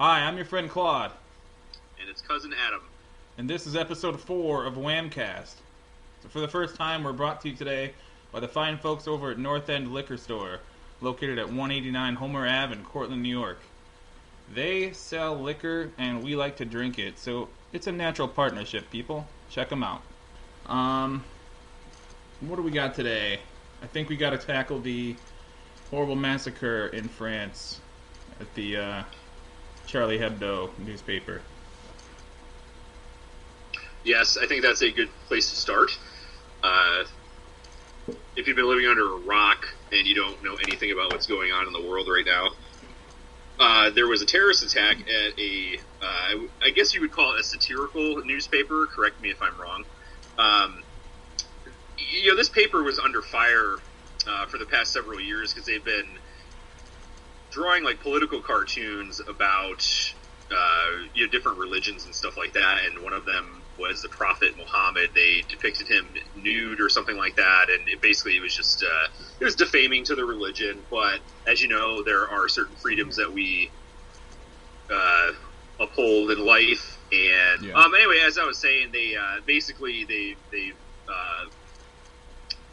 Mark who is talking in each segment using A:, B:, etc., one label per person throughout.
A: Hi, I'm your friend Claude,
B: And it's cousin Adam.
A: and this is episode 4 of WAMCast. So for the first time, we're brought to you today by the fine folks over at North End Liquor Store, located at 189 Homer Ave in Cortland, New York. They sell liquor, and we like to drink it, so it's a natural partnership, people. Check them out. What do we got today? I think we got to tackle the horrible massacre in France at the Charlie Hebdo newspaper.
B: Yes, I think that's a good place to start. If you've been living under a rock and you don't know anything about what's going on in the world right now, there was a terrorist attack at I guess you would call it a satirical newspaper. Correct me if I'm wrong. This paper was under fire for the past several years because they've been drawing like political cartoons about different religions and stuff like that, and one of them was the Prophet Muhammad. They depicted him nude or something like that, and it was just it was defaming to the religion. But as you know, there are certain freedoms that we uphold in life, and anyway, as I was saying, they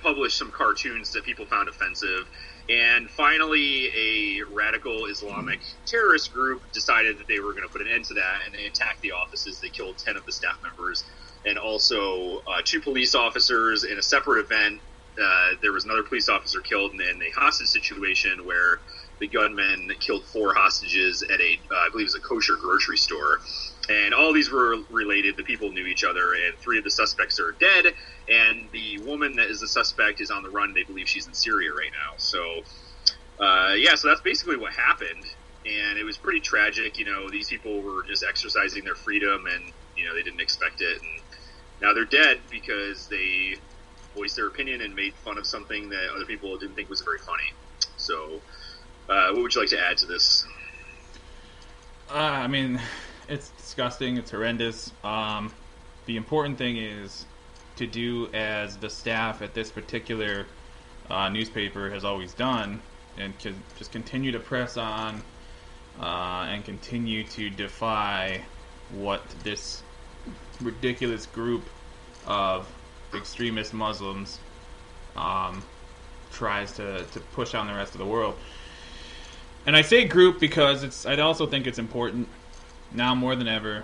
B: published some cartoons that people found offensive. And finally, a radical Islamic terrorist group decided that they were going to put an end to that, and they attacked the offices. They killed 10 of the staff members, and also 2 police officers. In a separate event, there was another police officer killed in a hostage situation where the gunmen killed 4 hostages at I believe it was a kosher grocery store. And all these were related. The people knew each other, and 3 of the suspects are dead. And the woman that is the suspect is on the run. They believe she's in Syria right now. So, so that's basically what happened. And it was pretty tragic. These people were just exercising their freedom, and, they didn't expect it. And now they're dead because they voiced their opinion and made fun of something that other people didn't think was very funny. So, what would you like to add to this?
A: It's disgusting. It's horrendous. The important thing is to do as the staff at this particular newspaper has always done, and just continue to press on and continue to defy what this ridiculous group of extremist Muslims tries to push on the rest of the world. And I say group because I also think it's important now more than ever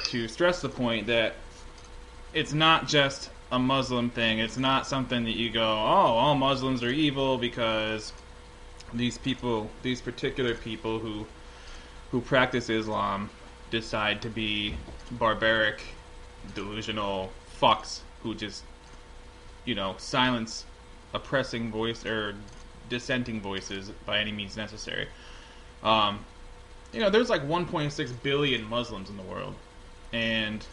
A: to stress the point that it's not just a Muslim thing. It's not something that you go, oh, all Muslims are evil because these particular people who practice Islam decide to be barbaric, delusional fucks who just, silence oppressing voice or dissenting voices by any means necessary. There's like 1.6 billion Muslims in the world, and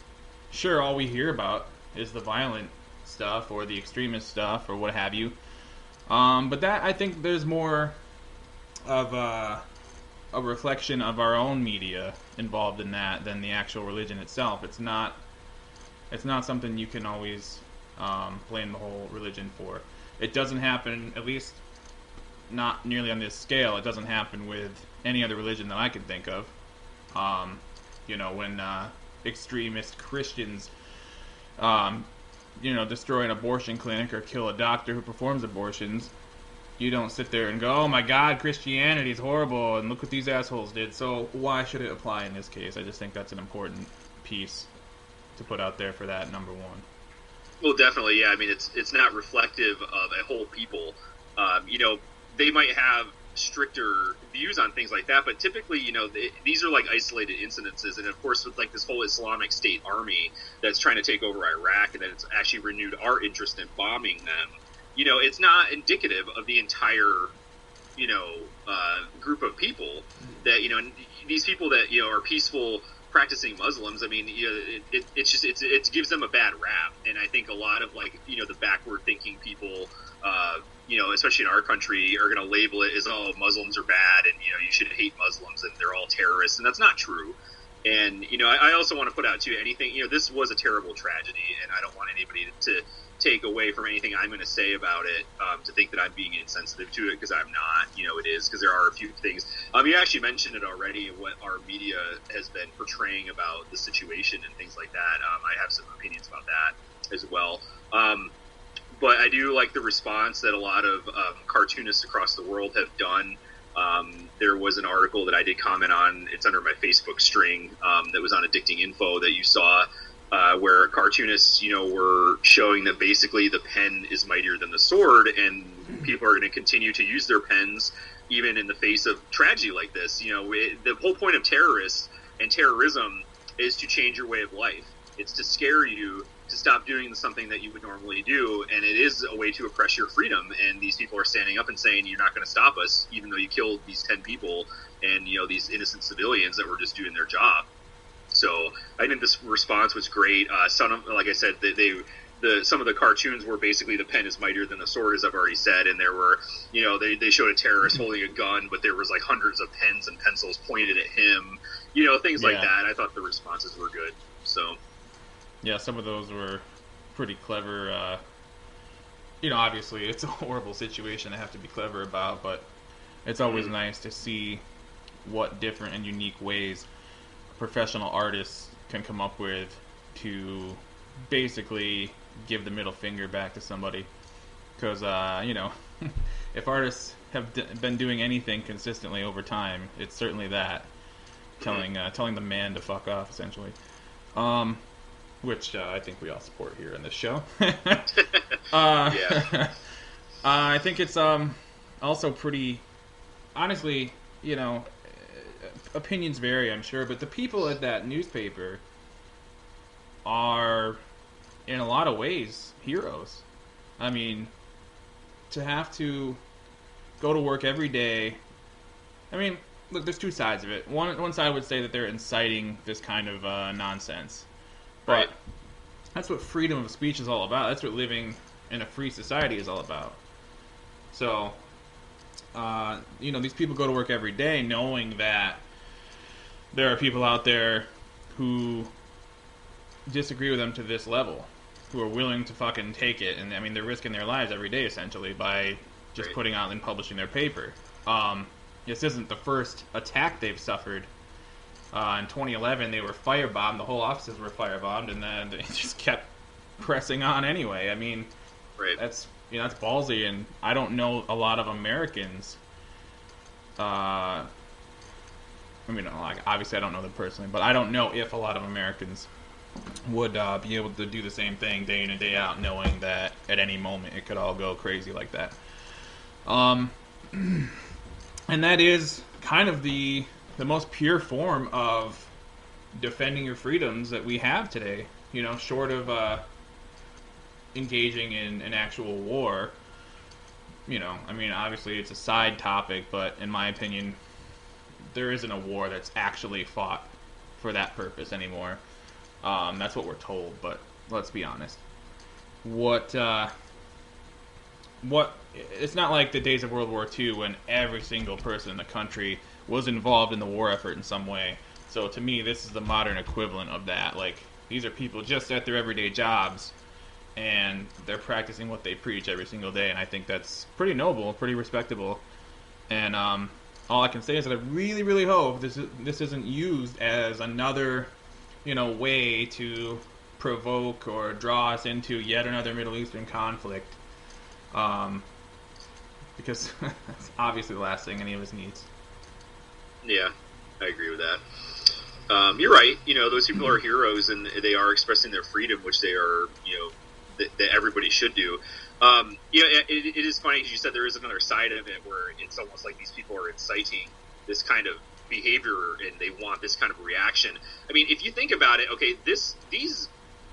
A: sure, all we hear about is the violent stuff or the extremist stuff or what have you. But that, I think there's more of a reflection of our own media involved in that than the actual religion itself. It's not something you can always blame the whole religion for. It doesn't happen, at least not nearly on this scale. It doesn't happen with any other religion that I can think of. When extremist Christians, destroy an abortion clinic or kill a doctor who performs abortions, you don't sit there and go, oh my God, Christianity is horrible, and look what these assholes did. So why should it apply in this case? I just think that's an important piece to put out there for that, number one.
B: Well, definitely, yeah. I mean, it's not reflective of a whole people. They might have stricter views on things like that, but typically, these are like isolated incidences. And of course, with like this whole Islamic State army that's trying to take over Iraq, and then it's actually renewed our interest in bombing them. It's not indicative of the entire, group of people that, these people that, are peaceful practicing Muslims. I mean, it gives them a bad rap. And I think a lot of the backward thinking people, especially in our country, are going to label it as, oh, Muslims are bad, and, you should hate Muslims, and they're all terrorists, and that's not true. And, I also want to put out, too, this was a terrible tragedy, and I don't want anybody to take away from anything I'm going to say about it to think that I'm being insensitive to it, because I'm not. It is, because there are a few things. You actually mentioned it already, what our media has been portraying about the situation and things like that. I have some opinions about that as well. But I do like the response that a lot of cartoonists across the world have done. There was an article that I did comment on. It's under my Facebook string that was on Addicting Info that you saw, where cartoonists, were showing that basically the pen is mightier than the sword, and people are going to continue to use their pens even in the face of tragedy like this. The whole point of terrorists and terrorism is to change your way of life. It's to scare you to stop doing something that you would normally do, and it is a way to oppress your freedom. And these people are standing up and saying, you're not going to stop us, even though you killed these 10 people and these innocent civilians that were just doing their job. So I think this response was great. Like I said, some of the cartoons were basically the pen is mightier than the sword, as I've already said, and there were, they showed a terrorist holding a gun, but there was like hundreds of pens and pencils pointed at him, things like that. I thought the responses were good. So
A: yeah, some of those were pretty clever. Obviously it's a horrible situation to have to be clever about, but it's always nice to see what different and unique ways professional artists can come up with to basically give the middle finger back to somebody. Because, if artists have been doing anything consistently over time, it's certainly that. Telling the man to fuck off, essentially. Which I think we all support here in this show.
B: Yeah.
A: I think it's also pretty, honestly, opinions vary, I'm sure, but the people at that newspaper are, in a lot of ways, heroes. I mean, to have to go to work every day. I mean, look, there's two sides of it. One side would say that they're inciting this kind of nonsense. But
B: right.
A: That's what freedom of speech is all about. That's what living in a free society is all about. So, these people go to work every day knowing that there are people out there who disagree with them to this level, who are willing to fucking take it. And, I mean, they're risking their lives every day, essentially, by just putting out and publishing their paper. This isn't the first attack they've suffered. In 2011, they were firebombed. The whole offices were firebombed, and then they just kept pressing on anyway. I mean, that's ballsy, and I don't know a lot of Americans. Obviously I don't know them personally, but I don't know if a lot of Americans would be able to do the same thing day in and day out, knowing that at any moment it could all go crazy like that. And that is kind of the most pure form of defending your freedoms that we have today. Short of engaging in an actual war. Obviously it's a side topic, but in my opinion, there isn't a war that's actually fought for that purpose anymore. That's what we're told, but let's be honest. It's not like the days of World War II when every single person in the country was involved in the war effort in some way. So to me, this is the modern equivalent of that. Like, these are people just at their everyday jobs, and they're practicing what they preach every single day, and I think that's pretty noble, pretty respectable. And all I can say is that I really, really hope this isn't used as another, way to provoke or draw us into yet another Middle Eastern conflict. Because that's obviously the last thing any of us needs.
B: Yeah, I agree with that. You're right. Those people are heroes, and they are expressing their freedom, which they are, that everybody should do. It is funny because you said there is another side of it where it's almost like these people are inciting this kind of behavior and they want this kind of reaction. I mean, if you think about it, okay, these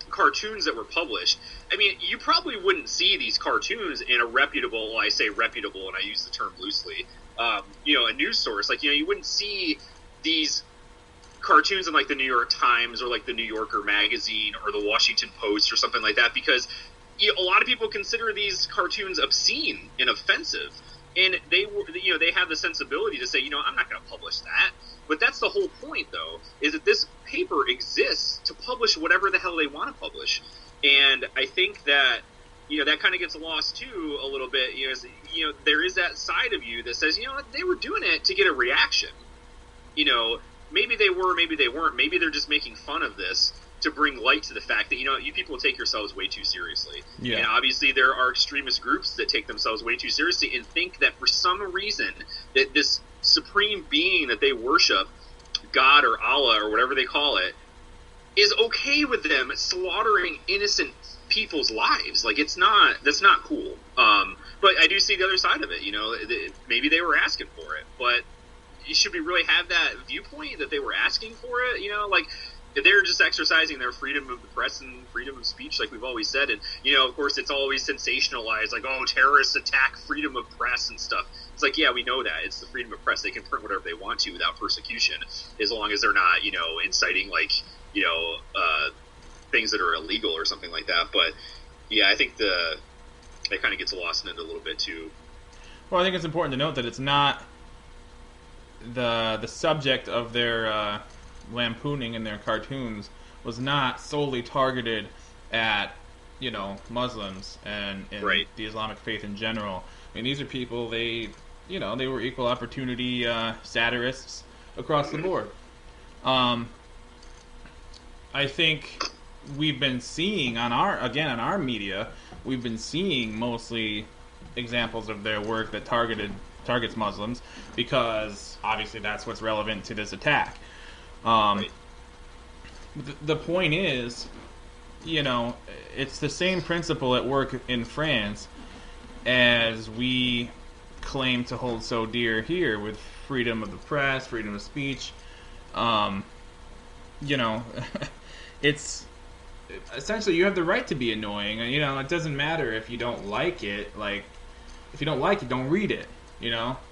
B: cartoons that were published, I mean, you probably wouldn't see these cartoons in a reputable, I say reputable, and I use the term loosely, a news source. Like, you wouldn't see these cartoons in like the New York Times or like the New Yorker magazine or the Washington Post or something like that, because a lot of people consider these cartoons obscene and offensive, and they have the sensibility to say, I'm not going to publish that. But that's the whole point, though, is that this paper exists to publish whatever the hell they want to publish. And I think that, that kind of gets lost too a little bit. There is that side of you that says, they were doing it to get a reaction. Maybe they were, maybe they weren't. Maybe they're just making fun of this to bring light to the fact that, you people take yourselves way too seriously.
A: Yeah.
B: And obviously there are extremist groups that take themselves way too seriously and think that for some reason that this supreme being that they worship, God or Allah or whatever they call it, is okay with them slaughtering innocent people's lives. Like, that's not cool. But I do see the other side of it. Maybe they were asking for it, but should we really have that viewpoint that they were asking for it? They're just exercising their freedom of the press and freedom of speech, like we've always said. And, of course, it's always sensationalized, like, oh, terrorists attack freedom of press and stuff. It's like, yeah, we know that. It's the freedom of press. They can print whatever they want to without persecution, as long as they're not, inciting, things that are illegal or something like that. But, yeah, I think that kind of gets lost in it a little bit, too.
A: Well, I think it's important to note that it's not the subject of their lampooning in their cartoons was not solely targeted at Muslims and
B: right.
A: the Islamic faith in general. I mean, these are people, they were equal opportunity satirists across the board. I think we've been seeing on our media, we've been seeing mostly examples of their work that targets Muslims, because obviously that's what's relevant to this attack. Right. The point is, it's the same principle at work in France as we claim to hold so dear here with freedom of the press, freedom of speech. It's essentially, you have the right to be annoying. It doesn't matter if you don't like it. Like, if you don't like it, don't read it.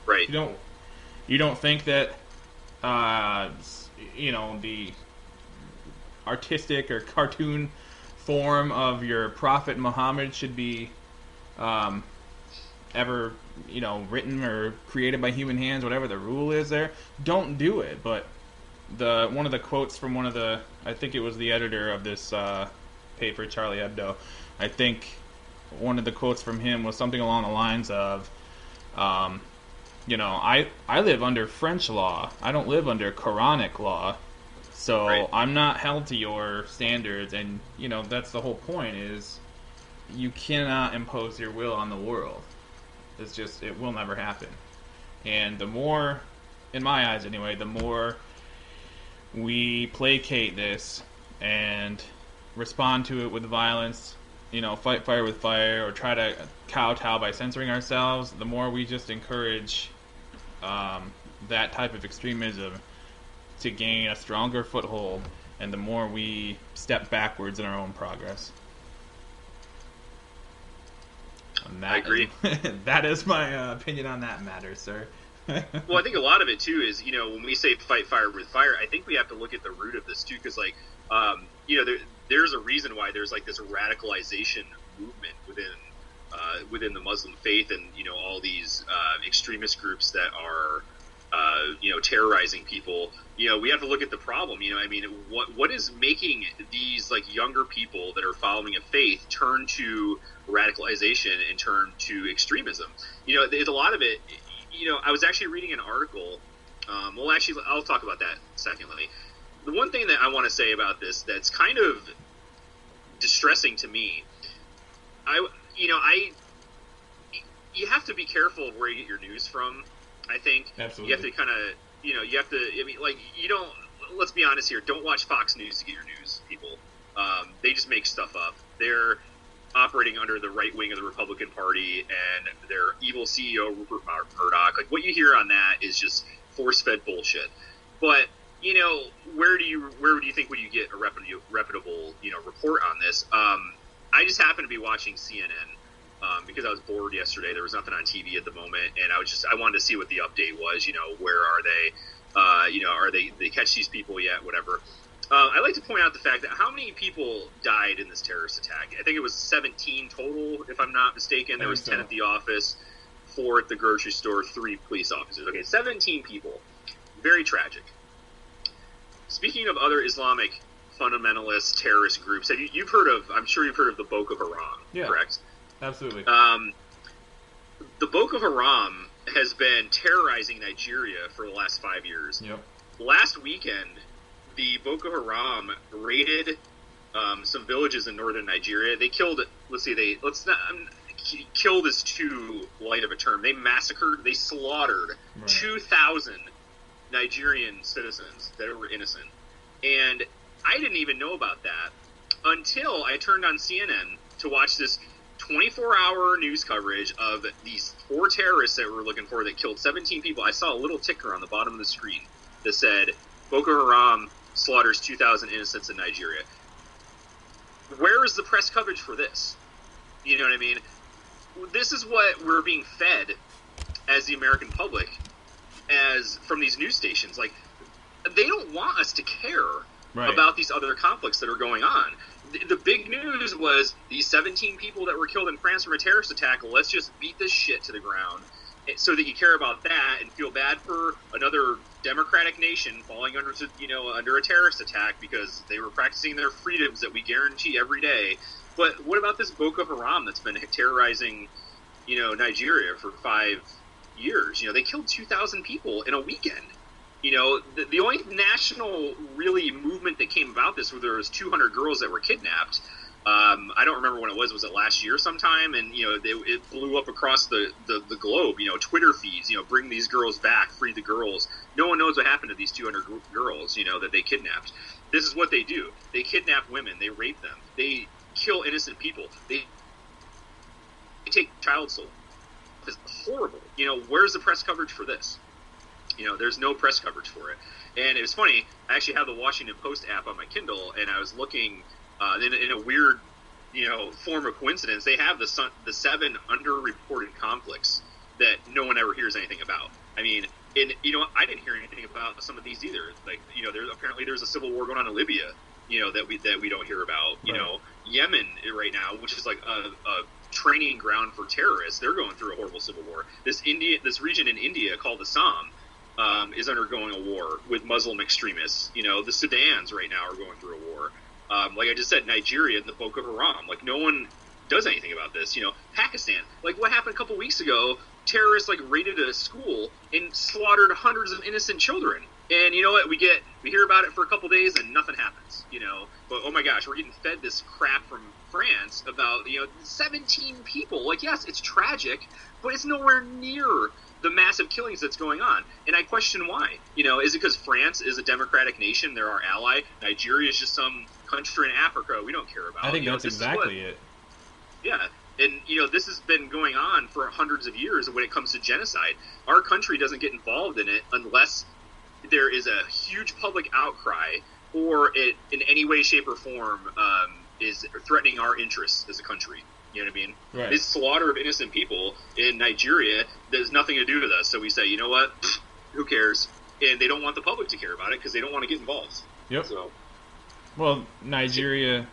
B: Right.
A: You don't think that the artistic or cartoon form of your prophet Muhammad should be ever written or created by human hands, whatever the rule is there. Don't do it. But one of the quotes from I think it was the editor of this paper, Charlie Hebdo, I think one of the quotes from him was something along the lines of, I live under French law. I don't live under Quranic law. So right. I'm not held to your standards, and, that's the whole point, is you cannot impose your will on the world. It will never happen. And the more, in my eyes anyway, the more we placate this and respond to it with violence, fight fire with fire, or try to kowtow by censoring ourselves, the more we just encourage that type of extremism to gain a stronger foothold, and the more we step backwards in our own progress.
B: I agree.
A: That is my opinion on that matter, sir.
B: Well, I think a lot of it too is, when we say fight fire with fire, I think we have to look at the root of this too, because there's a reason why there's this radicalization movement within the Muslim faith, and all these extremist groups that are terrorizing people. We have to look at the problem. What is making these younger people that are following a faith turn to radicalization and turn to extremism? There's a lot of it. I was actually reading an article. I'll talk about that secondly. The one thing that I want to say about this that's kind of distressing to me, you have to be careful of where you get your news from. I think
A: absolutely.
B: You have to kind of, let's be honest here. Don't watch Fox News to get your news, people. They just make stuff up. They're operating under the right wing of the Republican Party and their evil CEO, Rupert Murdoch. What you hear on that is just force-fed bullshit. But, where do you think would you get a reputable, report on this? I just happened to be watching CNN. Because I was bored yesterday. There was nothing on TV at the moment, and I wanted to see what the update was. Where are they? Are they catch these people yet? Whatever. I'd like to point out the fact that how many people died in this terrorist attack? I think it was 17 total, if I'm not mistaken. There was 10 at the office, 4 at the grocery store, 3 police officers. Okay, 17 people. Very tragic. Speaking of other Islamic fundamentalist terrorist groups, you've heard of? I'm sure you've heard of the Boko Haram,
A: yeah.
B: Correct?
A: Absolutely.
B: The Boko Haram has been terrorizing Nigeria for the last 5 years.
A: Yep.
B: Last weekend, the Boko Haram raided some villages in northern Nigeria. They killed. Killed is too light of a term. They massacred. They slaughtered 2,000 Nigerian citizens that were innocent, and I didn't even know about that until I turned on CNN to watch this 24-hour news coverage of these 4 terrorists that we're looking for that killed 17 people. I saw a little ticker on the bottom of the screen that said Boko Haram slaughters 2,000 innocents in Nigeria. Where is the press coverage for this? You know what I mean? This is what we're being fed as the American public, as from these news stations. Like, they don't want us to care about these other conflicts that are going on. The big news was these 17 people that were killed in France from a terrorist attack. Let's just beat this shit to the ground so that you care about that and feel bad for another democratic nation falling under a terrorist attack because they were practicing their freedoms that we guarantee every day. But what about this Boko Haram that's been terrorizing, Nigeria for 5 years? They killed 2,000 people in a weekend. The only national really movement that came about this where there was 200 girls that were kidnapped. I don't remember when it was. Was it last year sometime? And it blew up across the globe. Twitter feeds. Bring these girls back, free the girls. No one knows what happened to these 200 girls. That they kidnapped. This is what they do. They kidnap women. They rape them. They kill innocent people. They take child soul. It's horrible. Where's the press coverage for this? There's no press coverage for it. And it was funny, I actually have the Washington Post app on my Kindle, and I was looking in a weird, form of coincidence. They have the 7 underreported conflicts that no one ever hears anything about. I mean, I didn't hear anything about some of these either. Like, there's a civil war going on in Libya, that we don't hear about.
A: Right.
B: Yemen right now, which is like a training ground for terrorists. They're going through a horrible civil war. This region in India called Assam is undergoing a war with Muslim extremists. The Sudans right now are going through a war. Like I just said, Nigeria and the Boko Haram. Like, no one does anything about this. Pakistan. Like, what happened a couple weeks ago? Terrorists raided a school and slaughtered hundreds of innocent children. And you know what? We hear about it for a couple days and nothing happens. But oh my gosh, we're getting fed this crap from France about 17 people. Like, yes, it's tragic, but it's nowhere near the massive killings that's going on. And I question why. Is it because France is a democratic nation? They're our ally. Nigeria is just some country in Africa we don't care about.
A: I think that's exactly it.
B: Yeah. And, this has been going on for hundreds of years when it comes to genocide. Our country doesn't get involved in it unless there is a huge public outcry or it, in any way, shape, or form, is threatening our interests as a country. You know what I mean?
A: Right.
B: This slaughter of innocent people in Nigeria has nothing to do with us. So we say, you know what? Who cares? And they don't want the public to care about it because they don't want to get involved.
A: Yep.
B: So,
A: well, Nigeria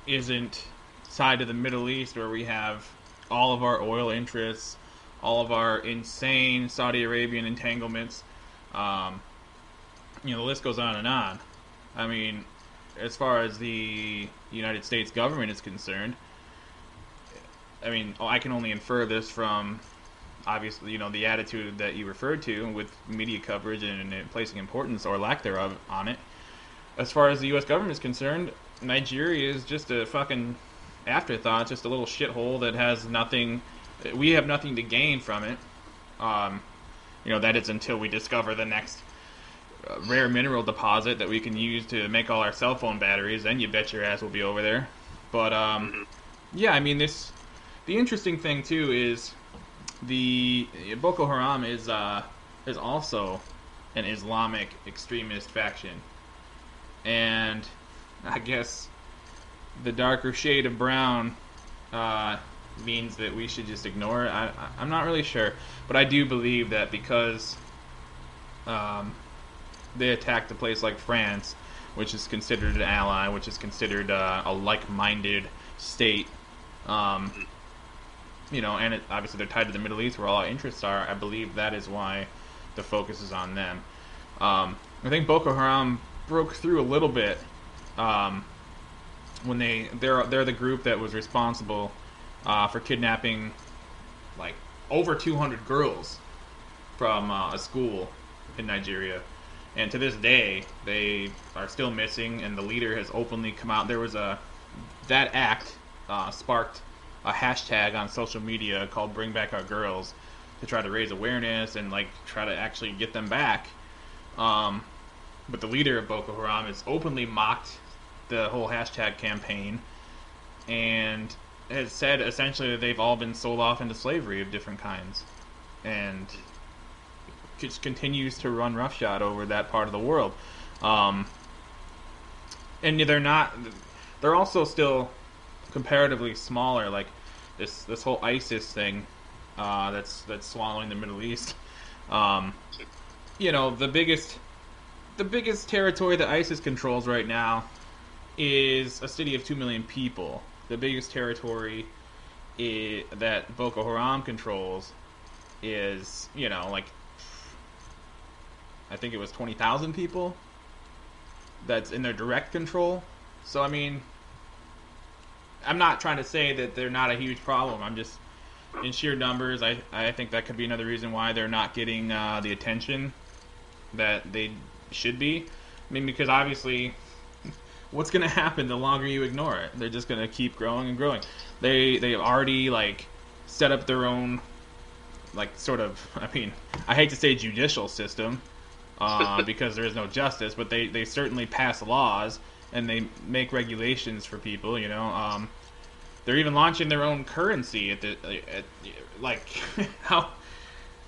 A: isn't side of the Middle East where we have all of our oil interests, all of our insane Saudi Arabian entanglements. The list goes on and on. I mean, as far as the United States government is concerned, I can only infer this from, obviously, the attitude that you referred to with media coverage and placing importance or lack thereof on it. As far as the U.S. government is concerned, Nigeria is just a fucking afterthought. It's just a little shithole that has nothing. We have nothing to gain from it. That is until we discover the next rare mineral deposit that we can use to make all our cell phone batteries. Then you bet your ass will be over there. But the interesting thing too is the Boko Haram is also an Islamic extremist faction, and I guess the darker shade of brown means that we should just ignore it. I'm not really sure, but I do believe that because they attacked a place like France, which is considered an ally, which is considered a like-minded state, and obviously they're tied to the Middle East where all our interests are. I believe that is why the focus is on them. I think Boko Haram broke through a little bit when they're the group that was responsible for kidnapping like over 200 girls from a school in Nigeria. And to this day, they are still missing, and the leader has openly come out. That act sparked a hashtag on social media called Bring Back Our Girls to try to raise awareness and like try to actually get them back. But the leader of Boko Haram has openly mocked the whole hashtag campaign and has said essentially that they've all been sold off into slavery of different kinds. And just continues to run roughshod over that part of the world. And they're also still comparatively smaller, like this whole ISIS thing that's swallowing the Middle East. The biggest territory that ISIS controls right now is a city of 2 million people. The biggest territory that Boko Haram controls is, I think it was 20,000 people that's in their direct control. So, I mean, I'm not trying to say that they're not a huge problem. I'm just, in sheer numbers, I think that could be another reason why they're not getting the attention that they should be. I mean, because obviously, what's going to happen the longer you ignore it? They're just going to keep growing and growing. They've already, set up their own, sort of, I mean, I hate to say judicial system, because there is no justice, but they certainly pass laws and they make regulations for people. They're even launching their own currency how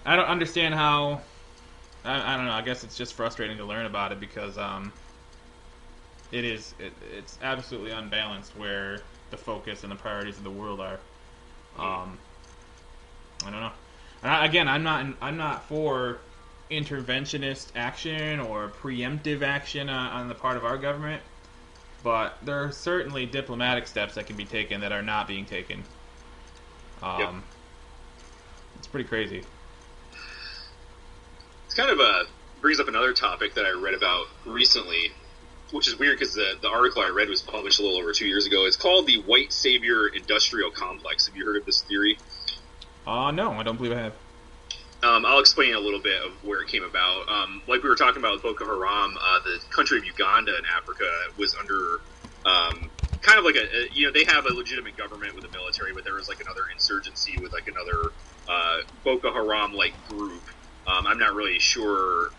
A: I don't understand how. I don't know. I guess it's just frustrating to learn about it because it's absolutely unbalanced where the focus and the priorities of the world are. I don't know. Again, I'm not for interventionist action or preemptive action on the part of our government, but there are certainly diplomatic steps that can be taken that are not being taken. It's pretty crazy.
B: It's kind of brings up another topic that I read about recently, which is weird because the article I read was published a little over 2 years ago. It's called the White Savior Industrial Complex. Have you heard of this theory?
A: No, I don't believe I have.
B: I'll explain a little bit of where it came about. Like we were talking about with Boko Haram, the country of Uganda in Africa was under kind of like they have a legitimate government with a military, but there was another insurgency with another Boko Haram group. I'm not really sure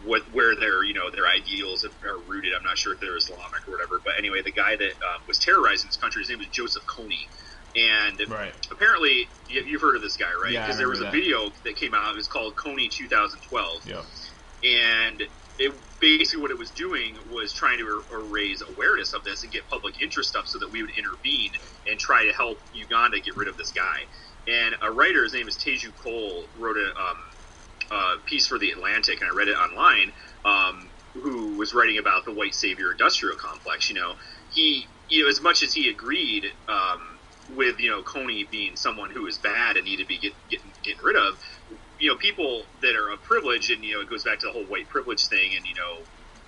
B: where their ideals are rooted. I'm not sure if they're Islamic or whatever. But anyway, the guy that was terrorizing this country, his name was Joseph Kony. And apparently, you've heard of this guy, right?
A: Yeah,
B: because there was a video that came out. It was called Kony 2012.
A: Yeah.
B: And basically what it was doing was trying to raise awareness of this and get public interest up so that we would intervene and try to help Uganda get rid of this guy. And a writer, his name is Teju Cole, wrote a piece for The Atlantic, and I read it online, who was writing about the White Savior Industrial Complex. He, as much as he agreed with Kony being someone who is bad and needed to be getting rid of, people that are of privilege, and it goes back to the whole white privilege thing, and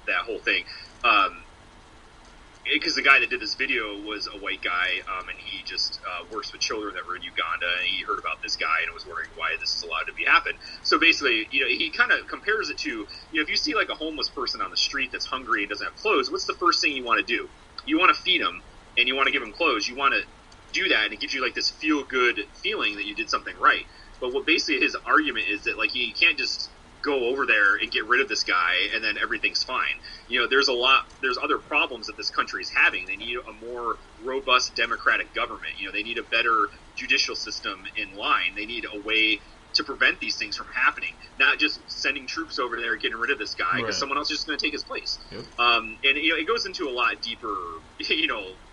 B: that whole thing. Because the guy that did this video was a white guy, and he just works with children that were in Uganda, and he heard about this guy and was wondering why this is allowed to be happen. So basically, he kind of compares it to, if you see a homeless person on the street that's hungry and doesn't have clothes, what's the first thing you want to do? You want to feed him, and you want to give him clothes. You want to do that, and it gives you this feel-good feeling that you did something right. But what basically his argument is that he can't just go over there and get rid of this guy and then everything's fine. There's other problems that this country is having. They need a more robust democratic government. They need a better judicial system in line. They need a way to prevent these things from happening, not just sending troops over there and getting rid of this guy because someone else is just going to take his place.
A: Yep.
B: And it goes into a lot deeper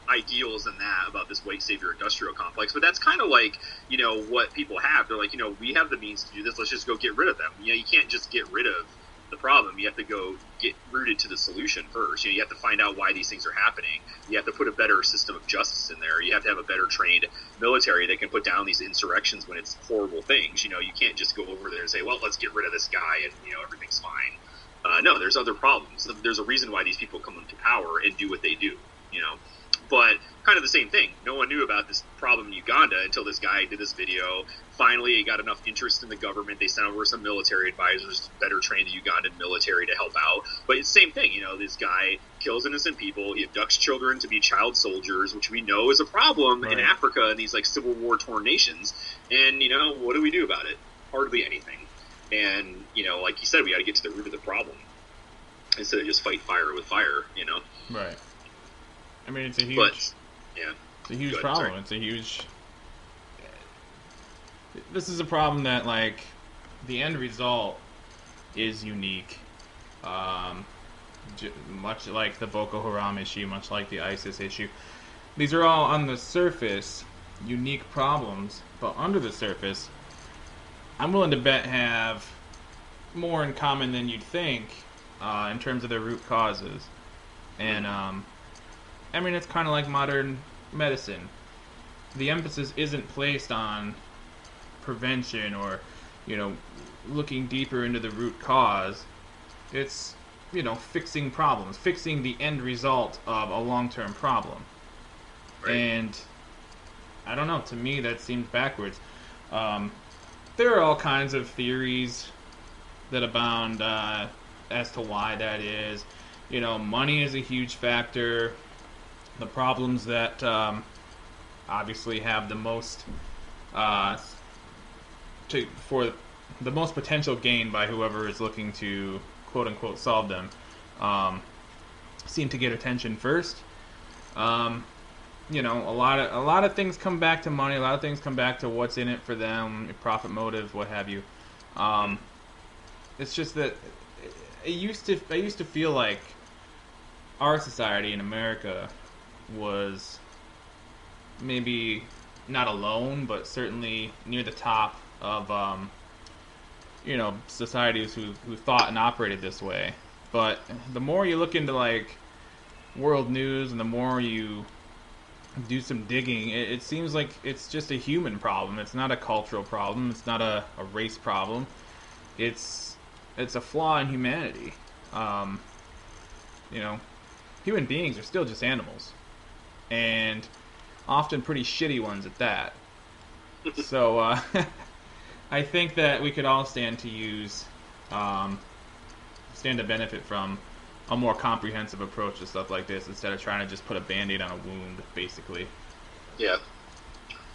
B: ideals than that about this white savior industrial complex, but that's kind of what people have. They're we have the means to do this, let's just go get rid of them. You can't just get rid of the problem. You have to go get rooted to the solution first. You have to find out why these things are happening. You have to put a better system of justice in there. You have to have a better trained military that can put down these insurrections when it's horrible things. You can't just go over there and say, well, let's get rid of this guy and everything's fine. No, there's other problems. There's a reason why these people come into power and do what they do. But kind of the same thing. No one knew about this problem in Uganda until this guy did this video. Finally, he got enough interest in the government. They sent over some military advisors to better train the Ugandan military to help out. But it's the same thing. This guy kills innocent people. He abducts children to be child soldiers, which we know is a problem in Africa and these civil war torn nations. And, what do we do about it? Hardly anything. And, like you said, we got to get to the root of the problem instead of just fight fire with fire,
A: Right. I mean, it's a huge...
B: But, yeah.
A: It's a huge problem. Sorry. It's a huge... This is a problem that, the end result is unique. Much like the Boko Haram issue, much like the ISIS issue. These are all, on the surface, unique problems, but under the surface, I'm willing to bet have more in common than you'd think in terms of their root causes. And, it's kind of like modern medicine. The emphasis isn't placed on prevention or, looking deeper into the root cause. It's, fixing problems, fixing the end result of a long-term problem. Right. And, I don't know, to me that seems backwards. There are all kinds of theories that abound as to why that is. Money is a huge factor. The problems that obviously have the most for the most potential gain by whoever is looking to quote unquote solve them seem to get attention first. A lot of things come back to money. A lot of things come back to what's in it for them, profit motive, what have you. It's just that I used to feel like our society in America was maybe not alone, but certainly near the top of societies who thought and operated this way. But the more you look into world news and the more you do some digging, it seems like it's just a human problem. It's not a cultural problem. It's not a race problem. It's a flaw in humanity. Human beings are still just animals, and often pretty shitty ones at that. So I think that we could all stand to benefit from a more comprehensive approach to stuff like this instead of trying to just put a Band-Aid on a wound, basically.
B: Yeah,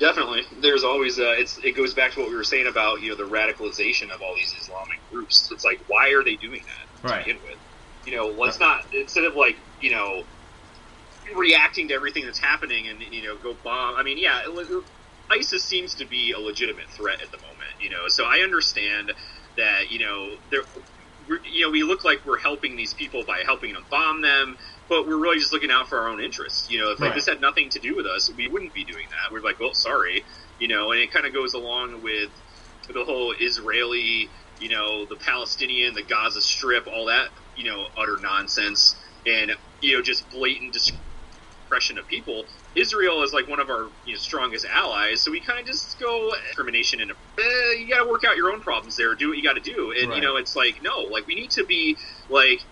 B: definitely. There's always it goes back to what we were saying about the radicalization of all these Islamic groups. It's like, why are they doing that to begin with? Let's not, instead of reacting to everything that's happening and go bomb. I mean, yeah, ISIS seems to be a legitimate threat at the moment. So I understand that we look like we're helping these people by helping them bomb them, but we're really just looking out for our own interests. If this had nothing to do with us, we wouldn't be doing that. We're like, well, sorry, and it kind of goes along with the whole Israeli, the Palestinian, the Gaza Strip, all that, utter nonsense, and just blatant oppression of people. Israel is one of our strongest allies, so we kind of just go discrimination and you got to work out your own problems there, do what you got to do, and it's no, we need to be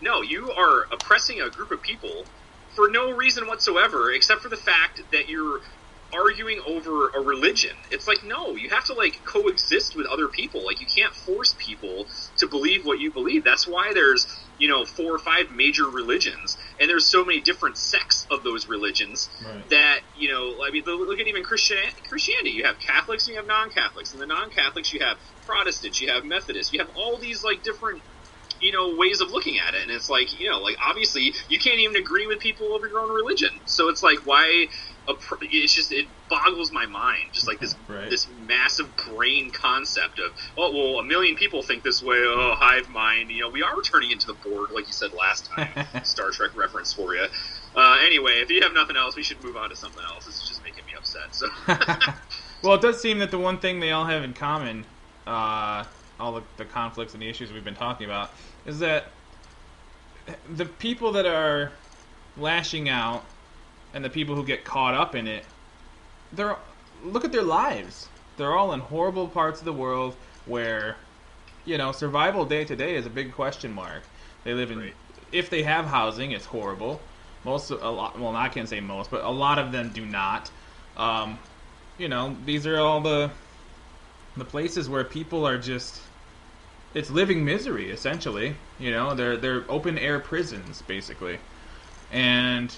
B: no, you are oppressing a group of people for no reason whatsoever except for the fact that you're arguing over a religion. It's no, you have to coexist with other people. You can't force people to believe what you believe. That's why there's 4 or 5 major religions, and there's so many different sects of those religions that look at even Christianity. You have Catholics and you have non-Catholics, and the non-Catholics you have Protestants, you have Methodists, you have all these different ways of looking at it, and it's obviously you can't even agree with people over your own religion. So it's why it's just, it boggles my mind, just this this massive brain concept of, oh well, a million people think this way, oh, hive mind. We are turning into the Borg, like you said last time. Star Trek reference for you. Anyway, if you have nothing else, we should move on to something else. This is just making me upset. So
A: well, it does seem that the one thing they all have in common, all the conflicts and the issues we've been talking about, is that the people that are lashing out and the people who get caught up in it, look at their lives. They're all in horrible parts of the world where, survival day to day is a big question mark. They live in, if they have housing, it's horrible. I can't say most, but a lot of them do not. These are all the places where people are just, it's living misery, essentially. They're open air prisons, basically. And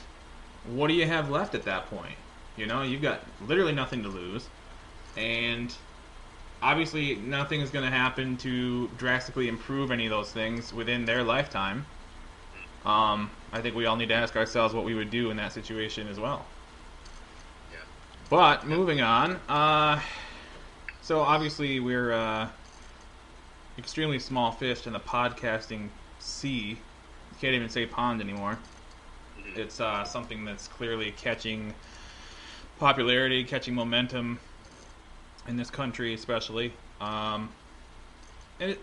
A: what do you have left at that point? You've got literally nothing to lose. And obviously nothing is going to happen to drastically improve any of those things within their lifetime. I think we all need to ask ourselves what we would do in that situation as well.
B: Yeah.
A: But moving on, so obviously we're extremely small fish in the podcasting sea. You can't even say pond anymore. Mm-hmm. It's something that's clearly catching popularity, catching momentum in this country, especially. And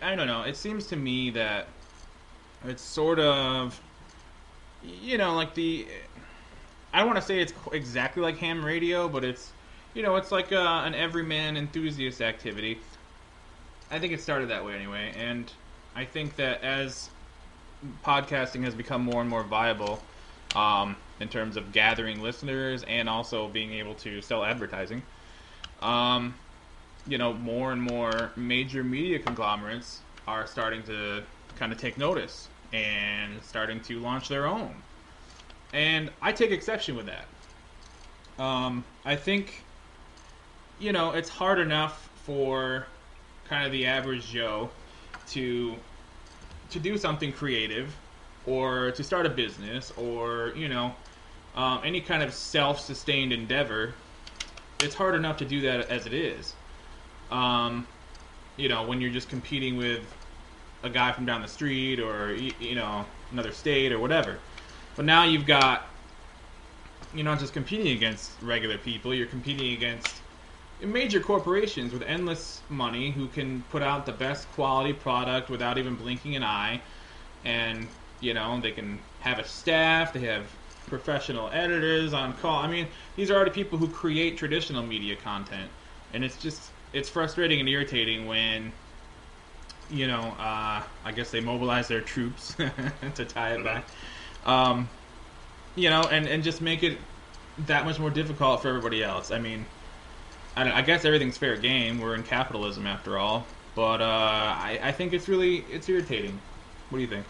A: I don't know. It seems to me that it's sort of, like I don't want to say it's exactly like ham radio, but it's, it's like an everyman enthusiast activity. I think it started that way anyway, and I think that as podcasting has become more and more viable, in terms of gathering listeners and also being able to sell advertising, more and more major media conglomerates are starting to kind of take notice and starting to launch their own. And I take exception with that. I think, it's hard enough for kind of the average Joe to do something creative or to start a business or, any kind of self-sustained endeavor. It's hard enough to do that as it is. When you're just competing with a guy from down the street or, another state or whatever. But now you've got, you're not just competing against regular people, you're competing against major corporations with endless money who can put out the best quality product without even blinking an eye. And, they can have a staff, they have professional editors on call. I mean, these are already people who create traditional media content. And it's frustrating and irritating when, I guess they mobilize their troops to tie it back. And just make it that much more difficult for everybody else. I mean, I guess everything's fair game. We're in capitalism after all. But I think it's irritating. What do you think?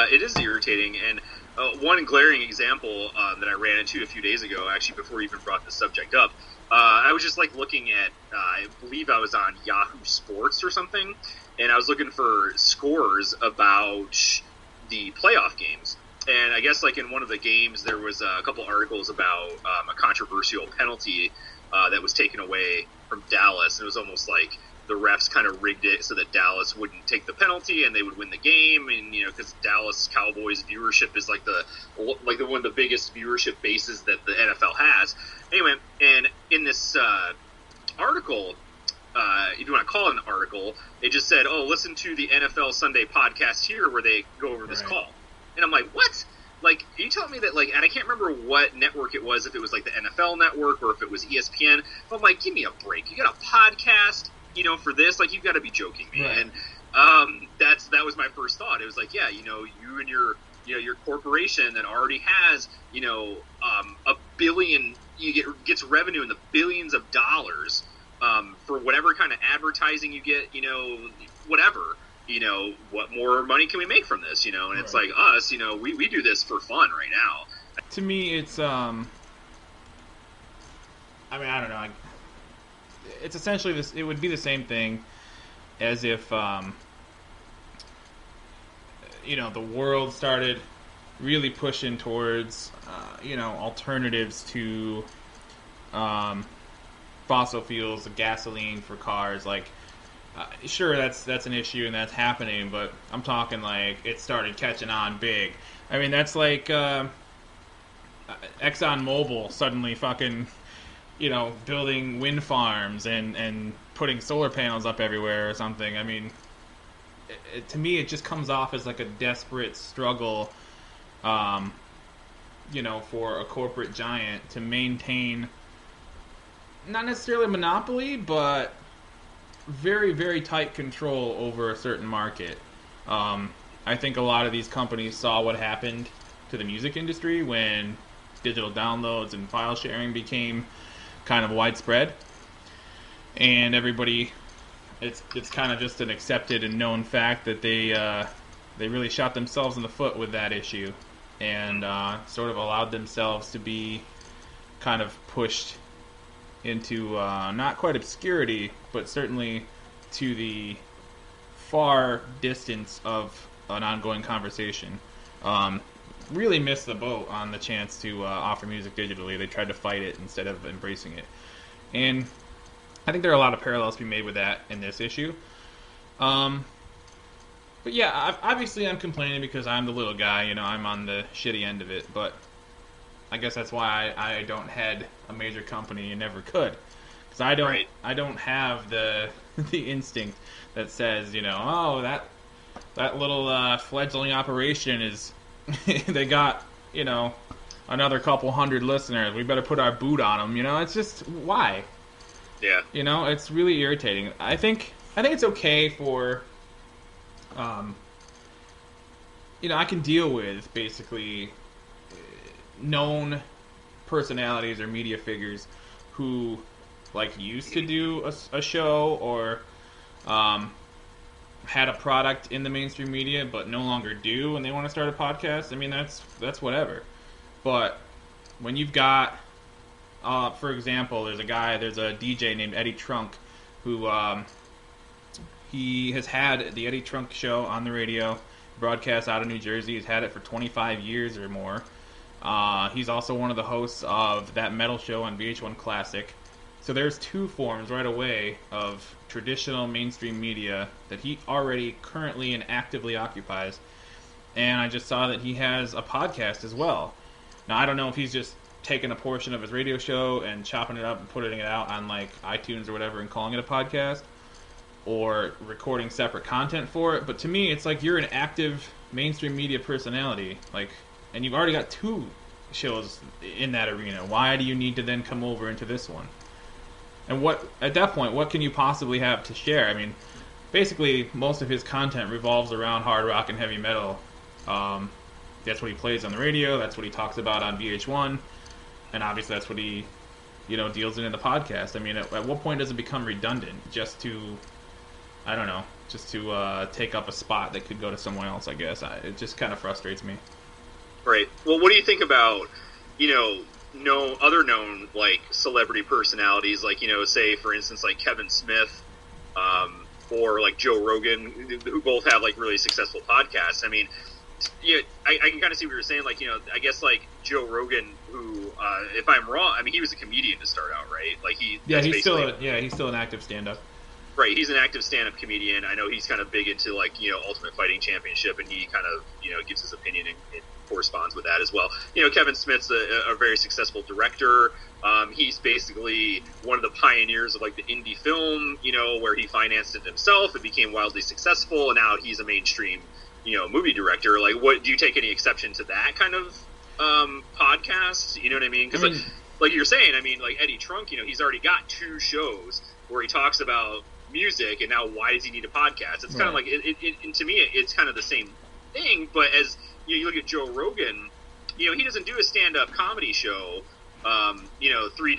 B: It is irritating, and one glaring example that I ran into a few days ago, actually before you even brought the subject up, I was just looking at, I believe I was on Yahoo Sports or something, and I was looking for scores about the playoff games. And I guess in one of the games there was a couple articles about a controversial penalty that was taken away from Dallas. And it was almost like the refs kind of rigged it so that Dallas wouldn't take the penalty and they would win the game. And because Dallas Cowboys viewership is the one of the biggest viewership bases that the NFL has. Anyway, and in this article, if you want to call it an article, they just said, "Oh, listen to the NFL Sunday podcast here where they go over this call." And I'm like, what? Are you telling me that, and I can't remember what network it was, if it was the NFL network or if it was ESPN. But I'm like, give me a break. You got a podcast, for this? You've got to be joking me. Right. And that was my first thought. It was you and your corporation that already has, a billion, gets revenue in the billions of dollars for whatever kind of advertising you get, whatever. What more money can we make from this? And right. It's like us, we do this for fun right now.
A: To me, it's, I don't know. It's essentially this, it would be the same thing as if, the world started really pushing towards, alternatives to, fossil fuels, gasoline for cars, sure, that's an issue and that's happening, but I'm talking it started catching on big. I mean, that's ExxonMobil suddenly fucking, building wind farms and putting solar panels up everywhere or something. I mean, to me, it just comes off as a desperate struggle, for a corporate giant to maintain not necessarily a monopoly, but very, very tight control over a certain market. I think a lot of these companies saw what happened to the music industry when digital downloads and file sharing became kind of widespread, and everybody, it's kind of just an accepted and known fact that they really shot themselves in the foot with that issue, and sort of allowed themselves to be kind of pushed into not quite obscurity, but certainly to the far distance of an ongoing conversation. Really missed the boat on the chance to offer music digitally. They tried to fight it instead of embracing it. And I think there are a lot of parallels to be made with that in this issue. But yeah, obviously I'm complaining because I'm the little guy, you know, I'm on the shitty end of it, but I guess that's why I don't head a major company and never could. Because I don't have the instinct that says, you know, oh, that little fledgling operation is, they got, you know, another couple hundred listeners. We better put our boot on them. You know, it's just, why?
B: Yeah.
A: You know, it's really irritating. I think it's okay for, you know, I can deal with basically known personalities or media figures who like used to do a show or had a product in the mainstream media but no longer do, and they want to start a podcast. I mean, that's whatever. But when you've got, for example, there's a DJ named Eddie Trunk who he has had the Eddie Trunk Show on the radio, broadcast out of New Jersey. He's had it for 25 years or more. He's also one of the hosts of that metal show on VH1 Classic. So there's two forms right away of traditional mainstream media that he already currently and actively occupies. And I just saw that he has a podcast as well. Now, I don't know if he's just taking a portion of his radio show and chopping it up and putting it out on like iTunes or whatever and calling it a podcast, or recording separate content for it. But to me, it's like you're an active mainstream media personality, like, and you've already got two shows in that arena. Why do you need to then come over into this one? And what, at that point, what can you possibly have to share? I mean, basically, most of his content revolves around hard rock and heavy metal. That's what he plays on the radio. That's what he talks about on VH1. And obviously, that's what he, you know, deals in the podcast. I mean, at what point does it become redundant just to, I don't know, just to take up a spot that could go to someone else, I guess. It just kind of frustrates me.
B: Right. Well, what do you think about, you know, other known, like, celebrity personalities, like, you know, say, for instance, like Kevin Smith, or like Joe Rogan, who both have, like, really successful podcasts? I mean, yeah, I can kind of see what you're saying. Like, you know, I guess, like, Joe Rogan, who, if I'm wrong, I mean, he was a comedian to start out, right? Like, he's still an active stand-up. Right, he's an active stand-up comedian. I know he's kind of big into, like, you know, Ultimate Fighting Championship, and he kind of, you know, gives his opinion and corresponds with that as well. You know, Kevin Smith's a very successful director. He's basically one of the pioneers of, like, the indie film, you know, where he financed it himself and became wildly successful, and now he's a mainstream, you know, movie director. Like, what do you take any exception to that kind of podcast? You know what I mean? Because, like you're saying, I mean, like Eddie Trunk, you know, he's already got two shows where he talks about music, and now why does he need a podcast? It's kind of like, and to me, it's kind of the same thing. But as you look at Joe Rogan, you know, he doesn't do a stand-up comedy show, you know, 3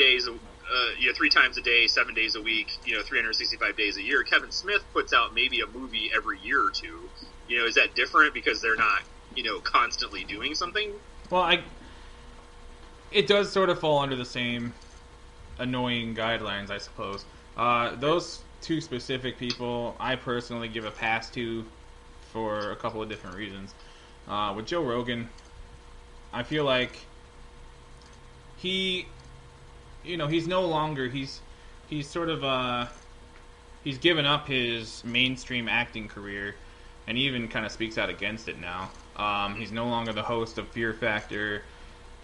B: times a day, 7 days a week, you know, 365 days a year. Kevin Smith puts out maybe a movie every year or two. You know, is that different because they're not, you know, constantly doing something?
A: Well, it does sort of fall under the same annoying guidelines, I suppose. Those two specific people, I personally give a pass to for a couple of different reasons. With Joe Rogan, I feel like he, you know, he's no longer, he's sort of, he's given up his mainstream acting career, and he even kind of speaks out against it now. He's no longer the host of Fear Factor.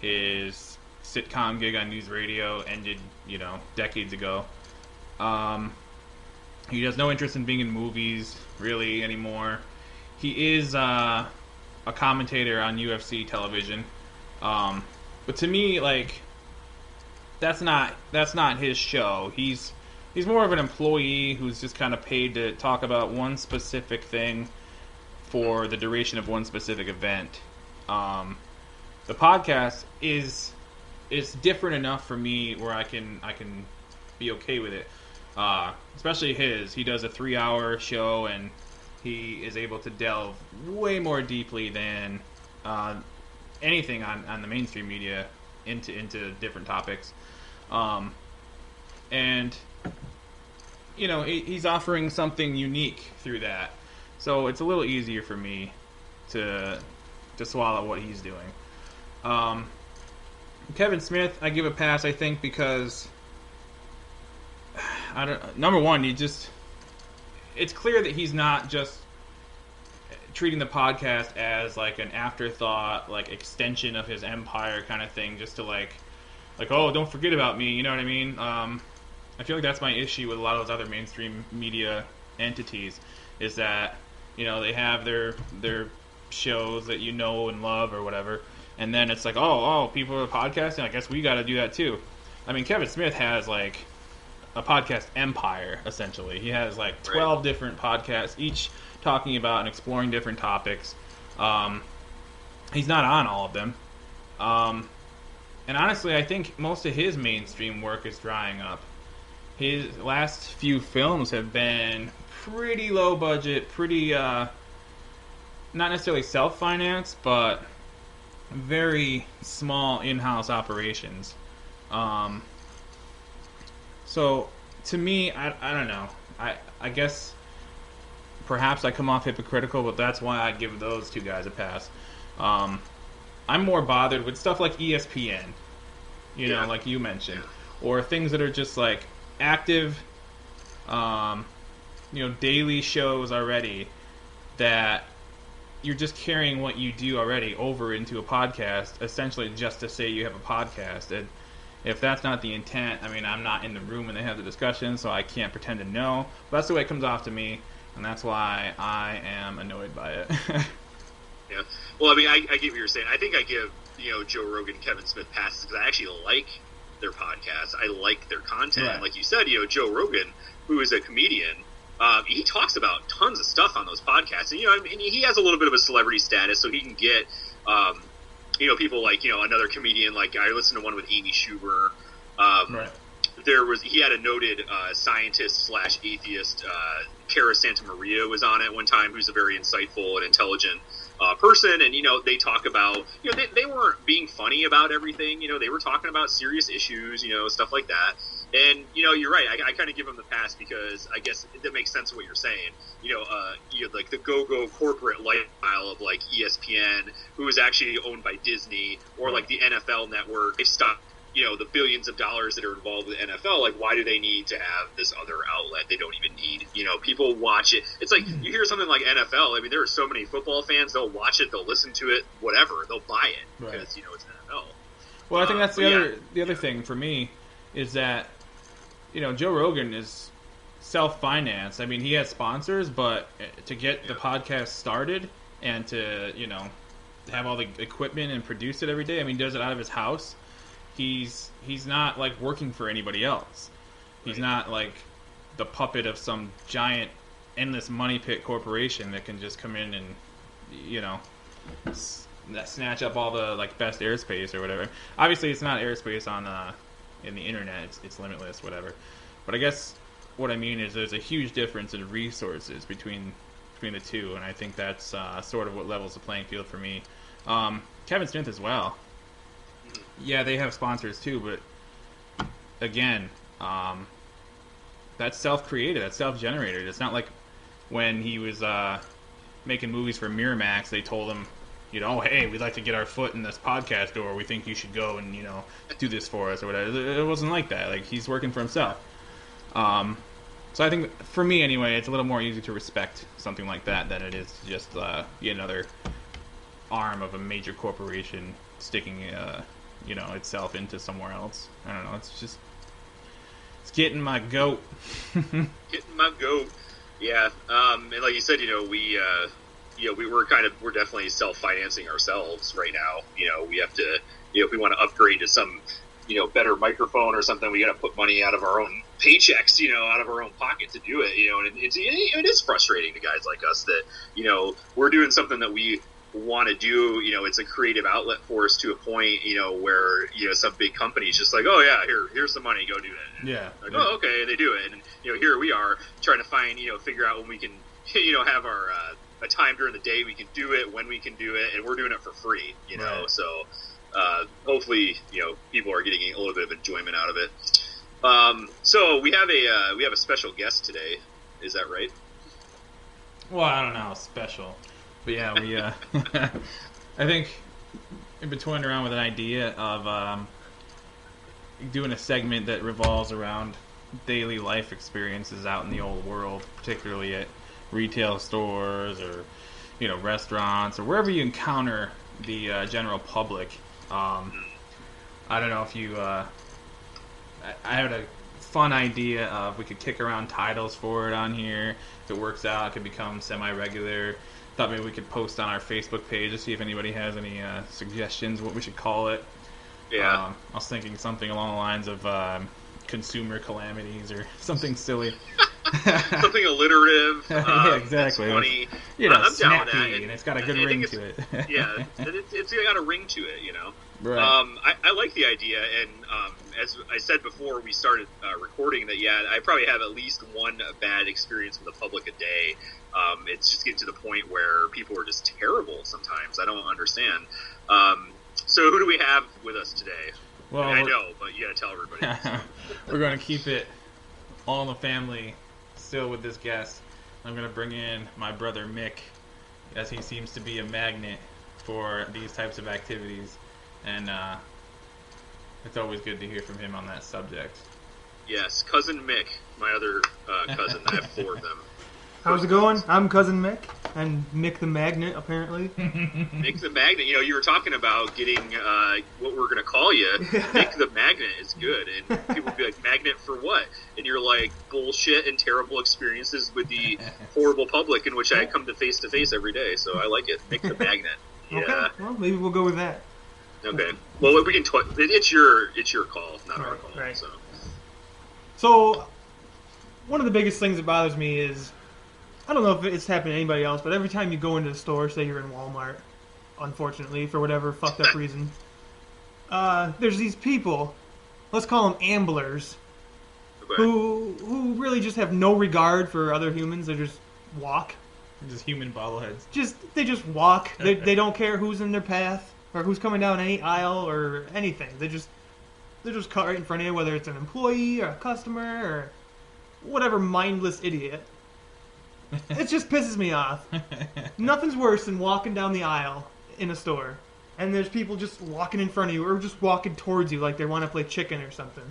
A: His sitcom gig on News Radio ended, you know, decades ago. He has no interest in being in movies, really, anymore. He is a commentator on UFC television. But to me, like, that's not his show. He's more of an employee who's just kind of paid to talk about one specific thing for the duration of one specific event. The podcast is different enough for me where I can be okay with it. Especially his. He does a 3-hour show, and he is able to delve way more deeply than anything on the mainstream media into different topics. And you know, he's offering something unique through that, so it's a little easier for me to swallow what he's doing. Kevin Smith, I give a pass, I think, because number one, it's clear that he's not just treating the podcast as like an afterthought, like extension of his empire kind of thing, just to like, oh, don't forget about me, you know what I mean? I feel like that's my issue with a lot of those other mainstream media entities, is that, you know, they have their shows that you know and love or whatever, and then it's like, oh, people are podcasting, I guess we got to do that too. I mean, Kevin Smith has like a podcast empire, essentially. He has like 12 different podcasts, each talking about and exploring different topics. He's not on all of them. And honestly, I think most of his mainstream work is drying up. His last few films have been pretty low budget, pretty, not necessarily self-financed, but very small in-house operations. So, to me, I don't know. I guess perhaps I come off hypocritical, but that's why I give those two guys a pass. I'm more bothered with stuff like ESPN, you know, like you mentioned, or things that are just like active, daily shows already, that you're just carrying what you do already over into a podcast, essentially just to say you have a podcast. And if that's not the intent, I mean, I'm not in the room when they have the discussion, so I can't pretend to know. But that's the way it comes off to me, and that's why I am annoyed by it.
B: Yeah. Well, I mean, I get what you're saying. I think I give, Joe Rogan, Kevin Smith passes because I actually like their podcasts. I like their content.
A: Right.
B: Like you said, Joe Rogan, who is a comedian, he talks about tons of stuff on those podcasts. And, I mean, he has a little bit of a celebrity status, so he can get, people like, another comedian. Like, I listened to one with Amy Schumer.
A: Right.
B: He had a noted scientist / atheist, Cara Santamaria was on it one time, who's a very insightful and intelligent person, and they talk about they weren't being funny about everything. They were talking about serious issues, stuff like that. And you're right. I kind of give them the pass because I guess that makes sense of what you're saying. Like the go corporate lifestyle of like ESPN, who is actually owned by Disney, or like the NFL Network. They stopped. The billions of dollars that are involved with NFL, like, why do they need to have this other outlet they don't even need? People watch it. It's like, you hear something like NFL, I mean, there are so many football fans, they'll watch it, they'll listen to it, whatever, they'll buy it, because, it's NFL.
A: Well, I think that's the other thing for me, is that, Joe Rogan is self-financed. I mean, he has sponsors, but to get the podcast started, and to, have all the equipment and produce it every day, I mean, he does it out of his house. He's not like working for anybody else. He's not like the puppet of some giant endless money pit corporation that can just come in and snatch up all the like best airspace or whatever. Obviously, it's not airspace on in the internet. It's limitless, whatever. But I guess what I mean is there's a huge difference in resources between the two, and I think that's sort of what levels the playing field for me. Kevin Smith as well. Yeah, they have sponsors too, but again, that's self-created, that's self-generated. It's not like when he was making movies for Miramax, they told him, hey, we'd like to get our foot in this podcast door. We think you should go and, do this for us or whatever. It wasn't like that. Like, he's working for himself. So I think, for me anyway, it's a little more easy to respect something like that than it is to just be another arm of a major corporation sticking itself into somewhere else. I don't know. It's getting my goat.
B: Getting my goat. Yeah. And like you said, we're definitely self-financing ourselves right now. We have to, if we want to upgrade to some, better microphone or something, we got to put money out of our own paychecks, out of our own pocket to do it. And it is frustrating to guys like us that, we're doing something that we want to do, it's a creative outlet for us to a point, where, some big company's just like, oh yeah, here's some money, go do it. And like, oh, okay, they do it. And, here we are trying to find, figure out when we can, have our, a time during the day we can do it, when we can do it, and we're doing it for free,
A: Right.
B: So, hopefully, people are getting a little bit of enjoyment out of it. So we have a special guest today. Is that right?
A: Well, I don't know how special, but yeah, we I think we've been toying around with an idea of doing a segment that revolves around daily life experiences out in the old world, particularly at retail stores or restaurants or wherever you encounter the general public. I don't know if you. I had a fun idea of we could kick around titles for it on here. If it works out, it could become semi-regular. Thought maybe we could post on our Facebook page to see if anybody has any suggestions what we should call it.
B: Yeah.
A: I was thinking something along the lines of consumer calamities or something silly.
B: Something alliterative.
A: Yeah, exactly.
B: Funny.
A: I'm
B: snappy,
A: down with that, and it's got a good ring to it.
B: Yeah, it's got a ring to it,
A: Right.
B: I like the idea, and as I said before we started recording, that I probably have at least one bad experience with the public a day. It's just getting to the point where people are just terrible sometimes. I don't understand. So who do we have with us today?
A: Well,
B: I know, but you got to tell everybody.
A: We're going to keep it all in the family still with this guest. I'm going to bring in my brother Mick, as he seems to be a magnet for these types of activities. And it's always good to hear from him on that subject.
B: Yes, Cousin Mick, my other cousin. I have 4 of them.
C: How's it going? I'm Cousin Mick, and Mick the Magnet, apparently.
B: Mick the Magnet. You were talking about getting what we're going to call you. Mick the Magnet is good. And people will be like, magnet for what? And you're like, bullshit and terrible experiences with the horrible public in which I come to face every day. So I like it. Mick the Magnet. Yeah.
C: Okay, well, maybe we'll go with that.
B: Okay. Well, we can. It's your call, not our call.
C: Right.
B: So,
C: one of the biggest things that bothers me is, I don't know if it's happened to anybody else, but every time you go into the store, say you're in Walmart, unfortunately, for whatever fucked up reason, there's these people, let's call them amblers,
B: okay.
C: who really just have no regard for other humans. They just walk.
A: Just human bobbleheads.
C: They just walk. They don't care who's in their path or who's coming down any aisle or anything. They just cut right in front of you, whether it's an employee or a customer or whatever mindless idiot. It just pisses me off. Nothing's worse than walking down the aisle in a store and there's people just walking in front of you or just walking towards you like they want to play chicken or something.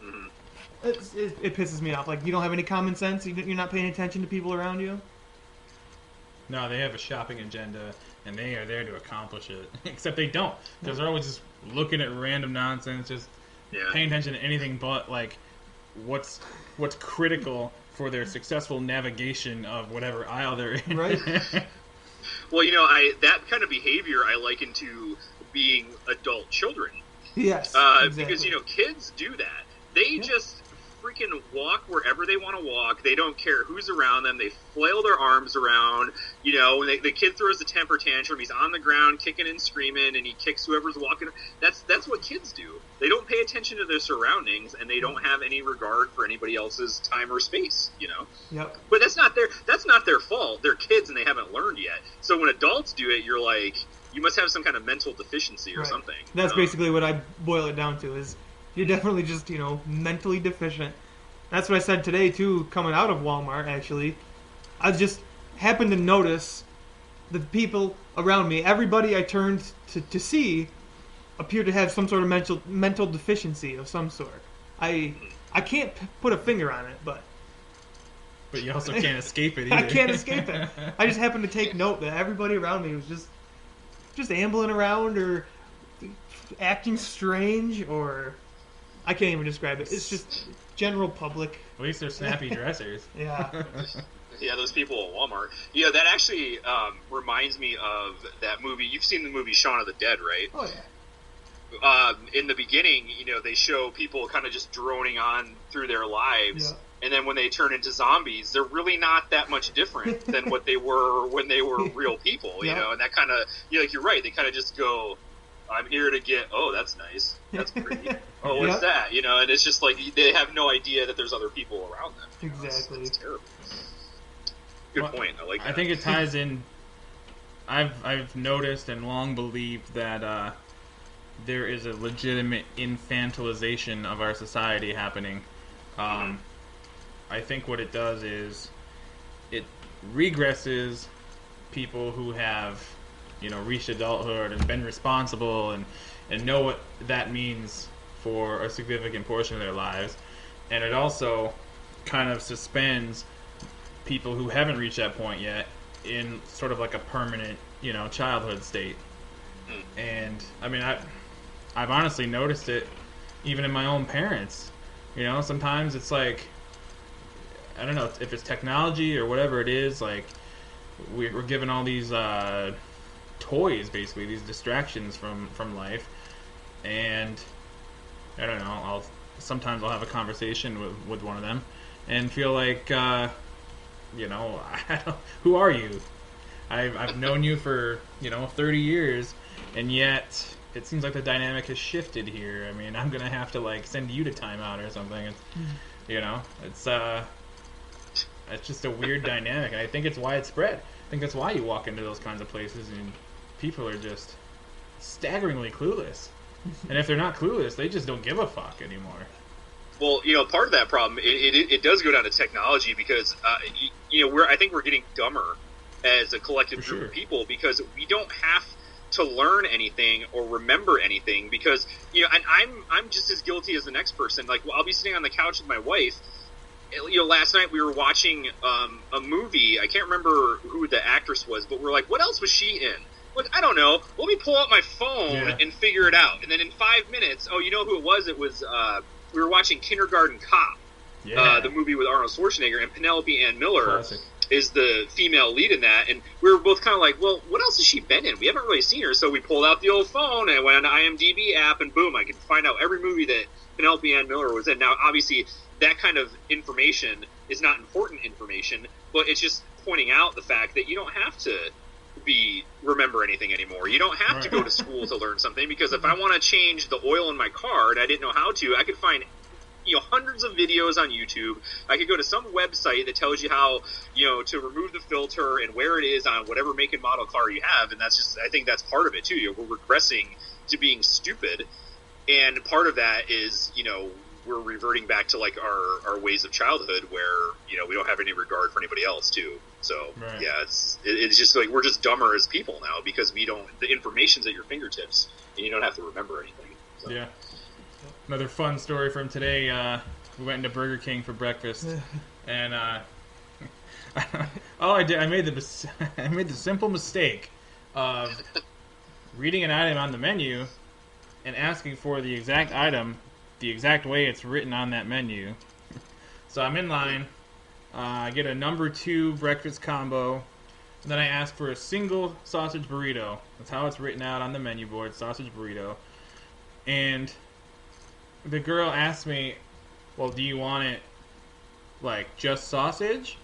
B: Mm-hmm.
C: It pisses me off. Like, you don't have any common sense? You're not paying attention to people around you?
A: No, they have a shopping agenda, and they are there to accomplish it. Except they don't, because they're always just looking at random nonsense, just paying attention to anything but, like, what's critical for their successful navigation of whatever aisle they're in.
C: Right.
B: Well, that kind of behavior I liken to being adult children.
C: Yes, exactly.
B: Because, kids do that. They just freaking walk wherever they want to walk. They don't care who's around them. They flail their arms around. When the kid throws a temper tantrum, he's on the ground kicking and screaming, and he kicks whoever's walking. That's what kids do. They don't pay attention to their surroundings, and they don't have any regard for anybody else's time or space.
C: Yep.
B: But that's not their fault. They're kids, and they haven't learned yet. So when adults do it, you're like, you must have some kind of mental deficiency or something.
C: That's basically what I boil it down to, is you're definitely just, mentally deficient. That's what I said today, too, coming out of Walmart, actually. I just happened to notice the people around me, everybody I turned to see, appeared to have some sort of mental deficiency of some sort. I can't put a finger on it, but
A: you also can't escape it either.
C: I can't escape it. I just happened to take note that everybody around me was just ambling around or acting strange, or I can't even describe it. It's just general public.
A: At least they're snappy dressers.
C: Yeah.
B: Yeah, those people at Walmart. Yeah, that actually reminds me of that movie. You've seen the movie Shaun of the Dead, right?
C: Oh, yeah.
B: In the beginning, they show people kind of just droning on through their lives, and then when they turn into zombies, they're really not that much different than what they were when they were real people, you know. And that kind of, like you're right, they kind of just go, I'm here to get, oh, that's nice, that's pretty, oh, what's that, you know? And it's just like they have no idea that there's other people around them.
C: Exactly.
B: It's terrible. Good point. I like that.
A: I think it ties in. I've noticed and long believed that there is a legitimate infantilization of our society happening. I think what it does is it regresses people who have, reached adulthood and been responsible and know what that means for a significant portion of their lives. And it also kind of suspends people who haven't reached that point yet in sort of like a permanent, childhood state. And, I mean, I've honestly noticed it even in my own parents. Sometimes it's like, I don't know if it's technology or whatever it is, like we're given all these toys, basically, these distractions from life. And I don't know, sometimes I'll have a conversation with one of them and feel like, who are you? I've known you for 30 years, and yet it seems like the dynamic has shifted here. I mean, I'm gonna have to like send you to timeout or something. It's just a weird dynamic, and I think it's widespread. I think that's why you walk into those kinds of places and people are just staggeringly clueless. And if they're not clueless, they just don't give a fuck anymore.
B: Well, part of that problem, it does go down to technology because, I think we're getting dumber as a collective group of people because we don't have to learn anything or remember anything because, and I'm just as guilty as the next person. Like, I'll be sitting on the couch with my wife. Last night we were watching a movie. I can't remember who the actress was, but we're like, what else was she in? Like, I don't know. Let me pull out my phone and figure it out. And then in 5 minutes, oh, you know who it was? It was... we were watching Kindergarten Cop, the movie with Arnold Schwarzenegger, and Penelope Ann Miller is the female lead in that. And we were both kind of like, well, what else has she been in? We haven't really seen her. So we pulled out the old phone and went on the IMDb app, and boom, I could find out every movie that Penelope Ann Miller was in. Now, obviously, that kind of information is not important information, but it's just pointing out the fact that you don't have to remember anything anymore. You don't have to go to school to learn something, because if I want to change the oil in my car and I didn't know how to, I could find hundreds of videos on YouTube. I could go to some website that tells you how to remove the filter and where it is on whatever make and model car you have. And that's just, I think that's part of it too. We're regressing to being stupid, and part of that is we're reverting back to like our ways of childhood where we don't have any regard for anybody else too. So it's just like we're just dumber as people now because the information's at your fingertips and you don't have to remember anything. So. Yeah.
A: Another fun story from today. We went into Burger King for breakfast, and all I did, I made the simple mistake of reading an item on the menu and asking for the exact item the exact way it's written on that menu. So I'm in line. I get a number 2 breakfast combo, and then I ask for a single sausage burrito. That's how it's written out on the menu board, sausage burrito. And the girl asked me, well, do you want it like just sausage?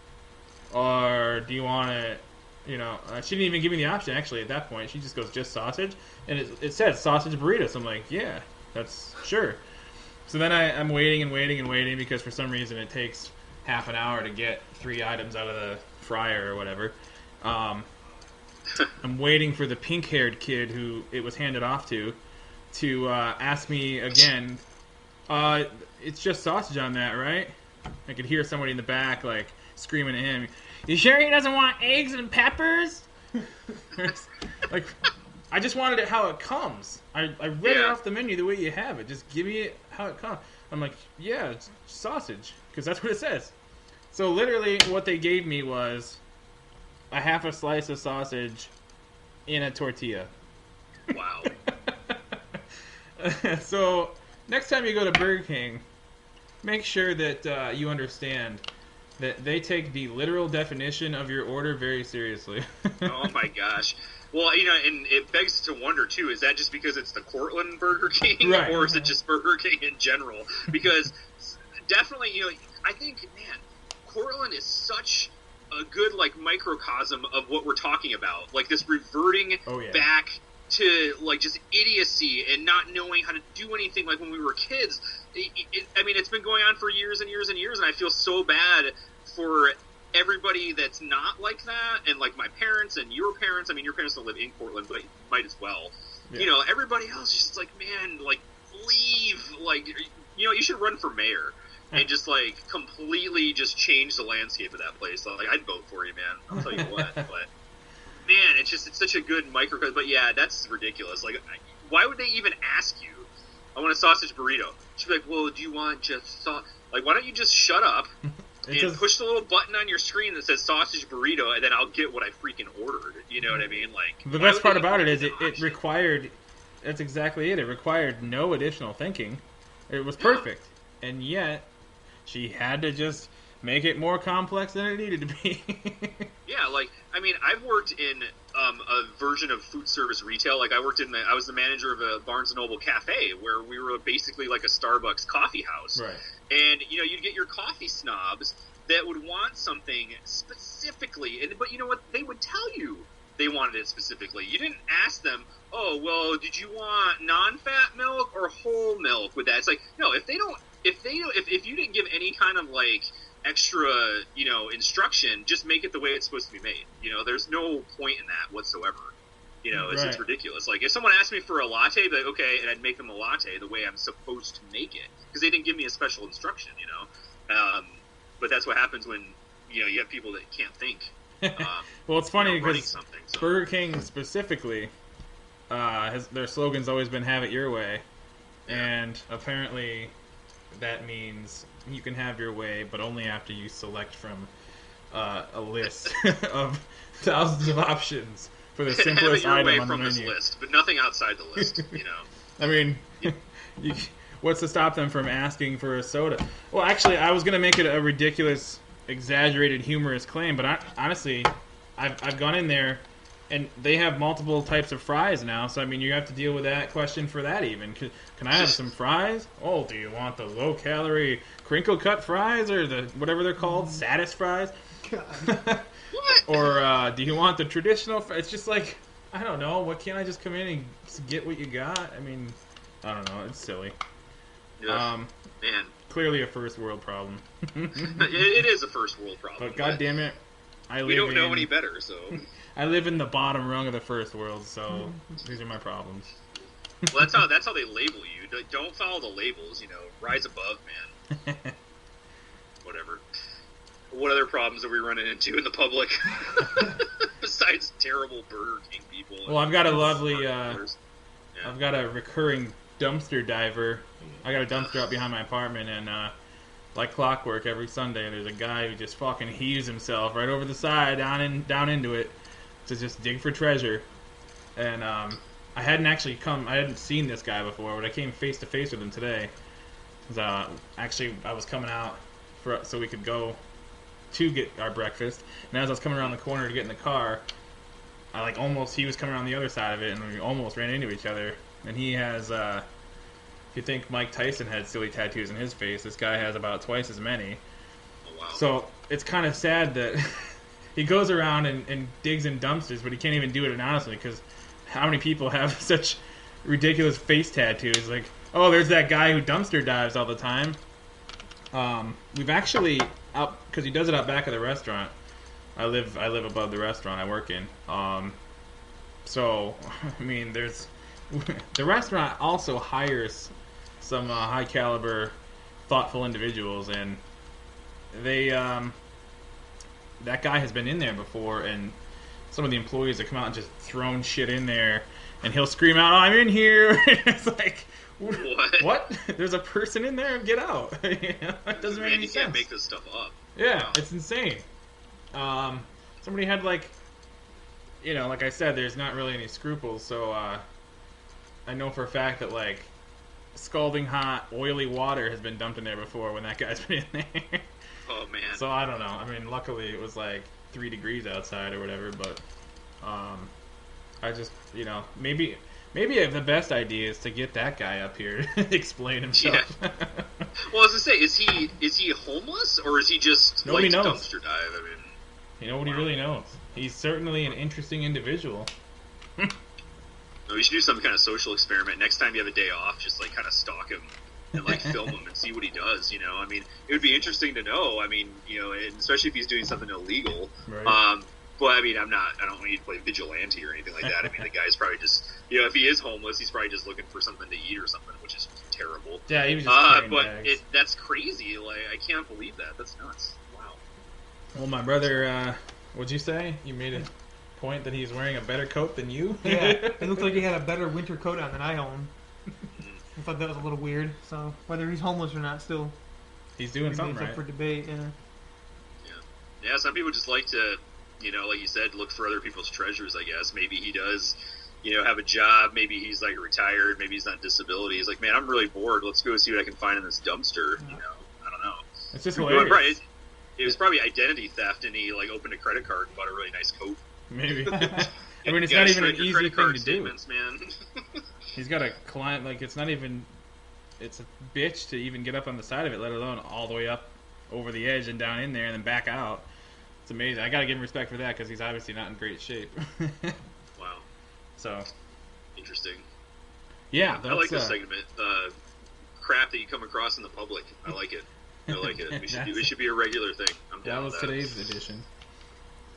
A: Or do you want it, she didn't even give me the option actually at that point. She just goes, just sausage? And it says sausage burrito. So I'm like, yeah, that's sure. So then I'm waiting and waiting and waiting because for some reason it takes half an hour to get 3 items out of the fryer or whatever. I'm waiting for the pink-haired kid who it was handed off to ask me again, it's just sausage on that, right? I could hear somebody in the back like screaming at him, you sure he doesn't want eggs and peppers? Like, I just wanted it how it comes. I read it off the menu the way you have it. Just give me it how it comes. I'm like, yeah, it's sausage, because that's what it says. So literally what they gave me was a half a slice of sausage in a tortilla.
B: Wow.
A: So next time you go to Burger King, make sure that you understand that they take the literal definition of your order very seriously.
B: Oh my gosh. Well, and it begs to wonder too, is that just because it's the Cortland Burger King, or is it just Burger King in general? Because definitely, I think, man, Cortland is such a good, like, microcosm of what we're talking about. Like, this reverting back to, like, just idiocy and not knowing how to do anything like when we were kids. I mean, it's been going on for years and years and years, and I feel so bad for everybody that's not like that, and, like, my parents and your parents. I mean, your parents don't live in Cortland, but might as well. Yeah. You know, everybody else is just like, man, like, leave. Like, you know, you should run for mayor and just, like, completely just change the landscape of that place. Like, I'd vote for you, man. I'll tell you what. But, man, it's such a good microcosm. But, yeah, that's ridiculous. Like, why would they even ask you, I want a sausage burrito? She'd be like, well, do you want just like, why don't you just shut up and push the little button on your screen that says sausage burrito, and then I'll get what I freaking ordered. You know what I mean? Like,
A: the best part about it is it required, that's exactly it. It required no additional thinking. It was perfect. And yet, she had to just make it more complex than it needed to be.
B: Yeah, like, I mean, I've worked in a version of food service retail. Like, I was the manager of a Barnes & Noble cafe where we were basically like a Starbucks coffee house.
A: Right.
B: And, you know, you'd get your coffee snobs that would want something specifically. But you know what? They would tell you they wanted it specifically. You didn't ask them, oh, well, did you want non-fat milk or whole milk with that? It's like, no, if you didn't give any kind of, like, extra, you know, instruction, just make it the way it's supposed to be made. You know, there's no point in that whatsoever. You know, it's ridiculous. Like, if someone asked me for a latte, I'd be like, okay, and I'd make them a latte the way I'm supposed to make it, because they didn't give me a special instruction, you know. But that's what happens when, you know, you have people that can't think.
A: Well, it's funny because Burger King specifically, their slogan's always been "Have it your way," and apparently that means you can have your way, but only after you select from a list of thousands of options for the simplest item on the menu.
B: This list, but nothing outside the list. You know.
A: I mean, what's to stop them from asking for a soda? Well, actually, I was gonna make it a ridiculous, exaggerated, humorous claim, but honestly, I've gone in there, and they have multiple types of fries now. So I mean, you have to deal with that question for that even. Can I have some fries? Oh, do you want the low-calorie crinkle cut fries or the whatever they're called, Satis fries?
C: God.
A: Or do you want the traditional fries? It's just like, I don't know. What can't I just come in and get what you got? I mean, I don't know. It's silly.
B: Yeah, man.
A: Clearly a first world problem.
B: It is a first world problem.
A: But God damn it,
B: we don't know any better. So
A: I live in the bottom rung of the first world, so these are my problems.
B: Well, that's how they label you. Don't follow the labels. You know, rise above, man. Whatever. What other problems are we running into in the public besides terrible Burger King people?
A: Well, I've got a lovely. I've got a recurring dumpster diver. I got a dumpster out behind my apartment, and like clockwork, every Sunday there's a guy who just fucking heaves himself right over the side down into it to just dig for treasure. And I hadn't seen this guy before, but I came face to face with him today. Actually, I was coming out so we could go to get our breakfast, and as I was coming around the corner to get in the car, he was coming around the other side of it, and we almost ran into each other. And he has, if you think Mike Tyson had silly tattoos in his face, this guy has about twice as many.
B: Oh, wow.
A: So it's kind of sad that he goes around and digs in dumpsters, but he can't even do it anonymously, because how many people have such ridiculous face tattoos? Like, oh, there's that guy who dumpster dives all the time. We've actually, because he does it out back of the restaurant. I live above the restaurant I work in. So, I mean, the restaurant also hires some high caliber, thoughtful individuals, and they that guy has been in there before, and some of the employees have come out and just thrown shit in there, and he'll scream out, "Oh, I'm in here!" It's like, what? There's a person in there. Get out! It doesn't make any sense.
B: You can't make this stuff up.
A: Yeah, wow. It's insane. Somebody had like I said, there's not really any scruples, so I know for a fact that like scalding hot, oily water has been dumped in there before when that guy's been in there.
B: Oh man.
A: So I don't know. I mean, luckily it was like 3 degrees outside or whatever, but I just, maybe the best idea is to get that guy up here to explain himself.
B: Yeah. Well, I was gonna say, is he homeless or is he just
A: Nobody
B: like to
A: knows.
B: dumpster dive? I mean,
A: Nobody really knows. He's certainly an interesting individual.
B: we should do some kind of social experiment. Next time you have a day off, just like kind of stalk him and like film him and see what he does. I mean, it would be interesting to know. I mean, and especially if he's doing something illegal.
A: Right.
B: But I mean, I don't need to play vigilante or anything like that. I mean, the guy's probably just, if he is homeless, he's probably just looking for something to eat or something, which is terrible.
A: Yeah, he was just carrying
B: but
A: bags.
B: that's crazy. Like, I can't believe that. That's nuts. Wow.
A: Well, my brother, what'd you say? You made a point that he's wearing a better coat than you?
C: Yeah, it looked like he had a better winter coat on than I own. I thought that was a little weird. So whether he's homeless or not, still
A: He's doing something
C: remains
A: right.
C: up for debate. Yeah.
B: Yeah, some people just like to, like you said, look for other people's treasures, I guess. Maybe he does, have a job. Maybe he's, like, retired. Maybe he's on disability. He's like, man, I'm really bored. Let's go see what I can find in this dumpster.
C: Yeah.
B: I don't know.
A: It's just hilarious.
B: It was probably identity theft, and he, like, opened a credit card and bought a really nice coat.
A: Maybe. I mean, it's
B: You
A: not
B: gotta
A: even an
B: strike your
A: easy
B: credit
A: thing
B: card
A: to do.
B: statements, man.
A: He's got a client, like, it's not even, it's a bitch to even get up on the side of it, let alone all the way up over the edge and down in there and then back out. It's amazing. I gotta give him respect for that because he's obviously not in great shape.
B: Wow.
A: So,
B: Interesting.
A: yeah.
B: I like this segment. Crap that you come across in the public. I like it. We should be a regular thing. I'm down
A: That was
B: with
A: today's edition.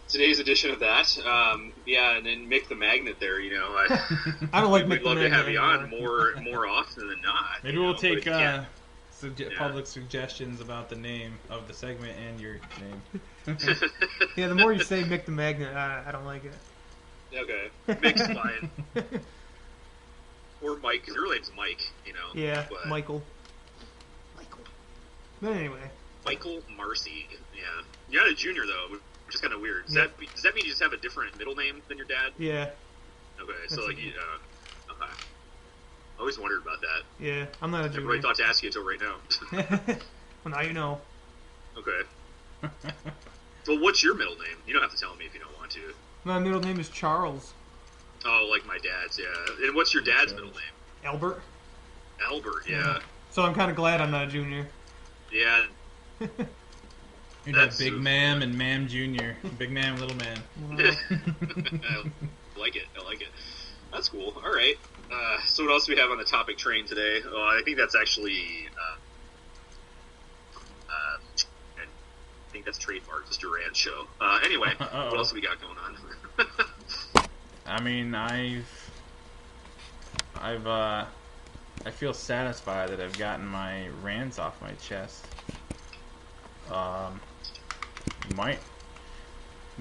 B: Today's edition of that. And then Mick the Magnet there,
C: I don't like
B: we'd
C: Mick
B: love
C: the
B: to have
C: Magnet
B: you on
C: anymore.
B: more often than not.
A: Maybe we'll take
B: but if you can't-
A: public suggestions about the name of the segment and your name.
C: Yeah, the more you say Mick the Magnet, I don't like it.
B: Okay, Mick's fine. Or Mike, because your real name's Mike,
C: Yeah,
B: but
C: Michael. But anyway,
B: Michael Marcy. Yeah, you're not a junior though, which is kind of weird. Does that mean you just have a different middle name than your dad?
C: yeah,
B: Okay, so
C: That's
B: like
C: it.
B: you. Okay. I always wondered about that.
C: yeah, I'm not a
B: Never really
C: junior.
B: thought to ask you until right now.
C: Well, now you know.
B: Okay. Well, what's your middle name? You don't have to tell me if you don't want to.
C: My middle name is Charles.
B: Oh, like my dad's, yeah. And what's your dad's middle name?
C: Albert.
B: Albert, yeah.
C: So I'm kind of glad I'm not a junior.
B: Yeah.
A: You got
B: That's
A: Big
B: so-
A: Mam and Mam Jr. Big Mam, Little Man.
B: I like it. That's cool. All right. So what else do we have on the topic train today? Oh, I think that's actually... I think that's trademark, Mr. Rand's show. Anyway,
A: Uh-oh.
B: what else do we got going on?
A: I mean, I feel satisfied that I've gotten my rants off my chest. You might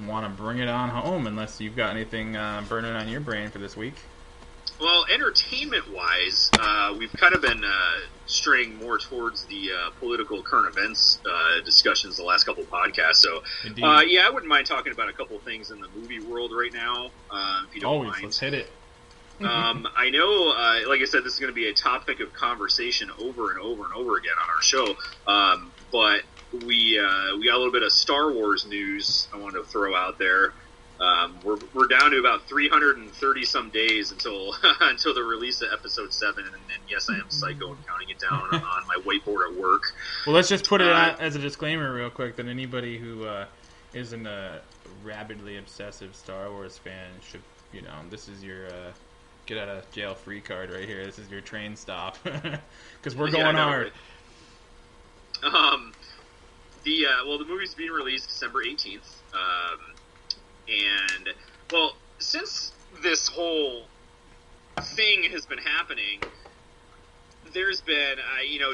A: want to bring it on home unless you've got anything burning on your brain for this week.
B: Well, entertainment-wise, we've kind of been straying more towards the political current events discussions the last couple of podcasts. So,
A: Indeed.
B: I wouldn't mind talking about a couple of things in the movie world right now, if you don't
A: Always,
B: mind.
A: let's hit it.
B: I know, like I said, this is going to be a topic of conversation over and over and over again on our show. But we got a little bit of Star Wars news I wanted to throw out there. We're down to about 330 some days until until the release of Episode 7, and yes, I am psycho and counting it down on my whiteboard at work.
A: Well, let's just put it out as a disclaimer real quick that anybody who isn't a rabidly obsessive Star Wars fan should, this is your get out of jail free card right here. This is your train stop because we're going hard.
B: Right? The movie's being released December 18th. And, well, since this whole thing has been happening, there's been,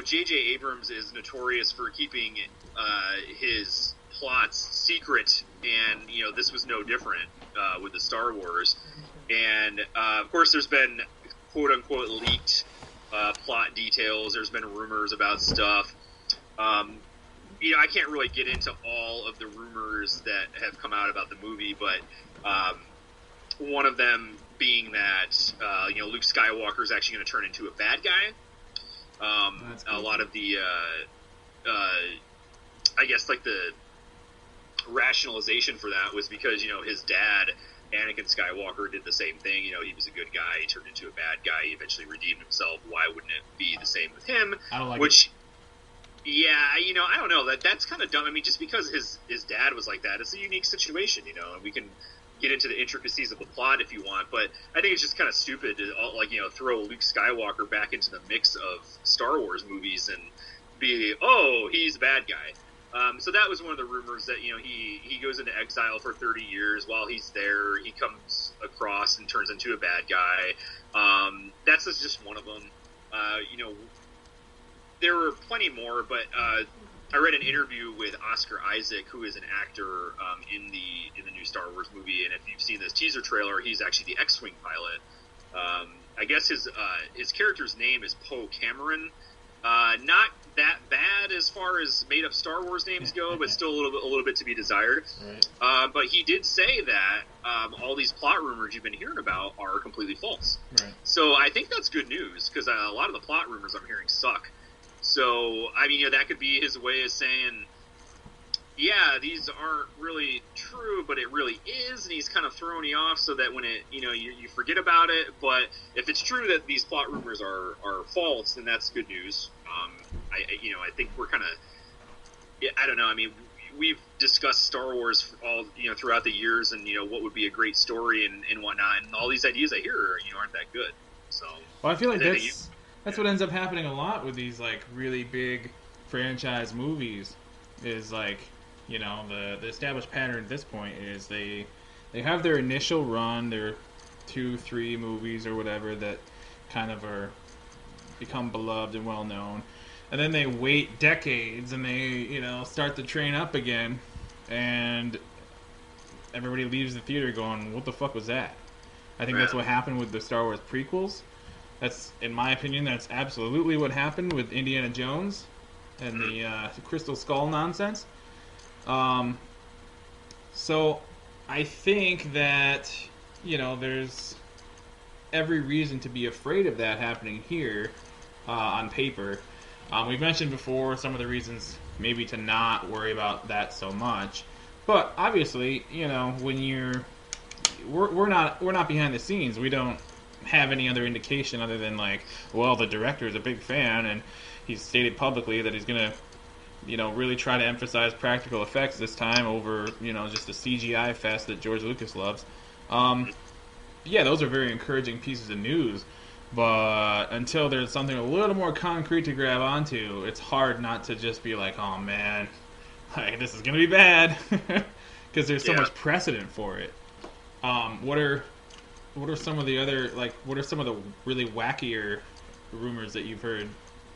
B: J.J. Abrams is notorious for keeping his plots secret, and, this was no different with the Star Wars. And, of course, there's been quote-unquote leaked plot details. There's been rumors about stuff. I can't really get into all of the rumors that have come out about the movie, but one of them being that Luke Skywalker is actually going to turn into a bad guy. A lot of the, I guess, like the rationalization for that was because his dad, Anakin Skywalker, did the same thing. He was a good guy, he turned into a bad guy, he eventually redeemed himself. Why wouldn't it be the same with him?
A: I don't like
B: Which. Yeah, I don't know. That's kind of dumb. I mean, just because his dad was like that, it's a unique situation, and we can get into the intricacies of the plot if you want, but I think it's just kind of stupid to throw Luke Skywalker back into the mix of Star Wars movies and be, oh, he's a bad guy. So that was one of the rumors that he goes into exile for 30 years. While he's there, he comes across and turns into a bad guy. That's just one of them. There were plenty more, but I read an interview with Oscar Isaac, who is an actor in the new Star Wars movie, and if you've seen this teaser trailer, he's actually the X-wing pilot. I guess his character's name is Poe Cameron. Not that bad as far as made-up Star Wars names go, but still a little bit to be desired. Right. But he did say that all these plot rumors you've been hearing about are completely false.
A: Right.
B: So I think that's good news, because a lot of the plot rumors I'm hearing suck. So, I mean, that could be his way of saying, yeah, these aren't really true, but it really is, and he's kind of throwing you off so that when you forget about it. But if it's true that these plot rumors are false, then that's good news. I think we're kind of, I don't know. I mean, we've discussed Star Wars all throughout the years, and what would be a great story and whatnot, and all these ideas I hear aren't that good. So,
A: well, I feel like that's what ends up happening a lot with these really big franchise movies. Is the established pattern at this point is they have their initial run, their 2-3 movies or whatever that kind of become beloved and well known, and then they wait decades and they start the train up again, and everybody leaves the theater going, what the fuck was that? I think that's what happened with the Star Wars prequels. That's, in my opinion, that's absolutely what happened with Indiana Jones and the Crystal Skull nonsense. So I think that there's every reason to be afraid of that happening here on paper. We've mentioned before some of the reasons maybe to not worry about that so much, but obviously when we're not behind the scenes, we don't have any other indication other than the director is a big fan and he's stated publicly that he's gonna really try to emphasize practical effects this time over just the CGI fest that George Lucas loves. Yeah, those are very encouraging pieces of news, but until there's something a little more concrete to grab onto, it's hard not to just be like, oh man, this is gonna be bad, because there's so much precedent for it. What are some of the other what are some of the really wackier rumors that you've heard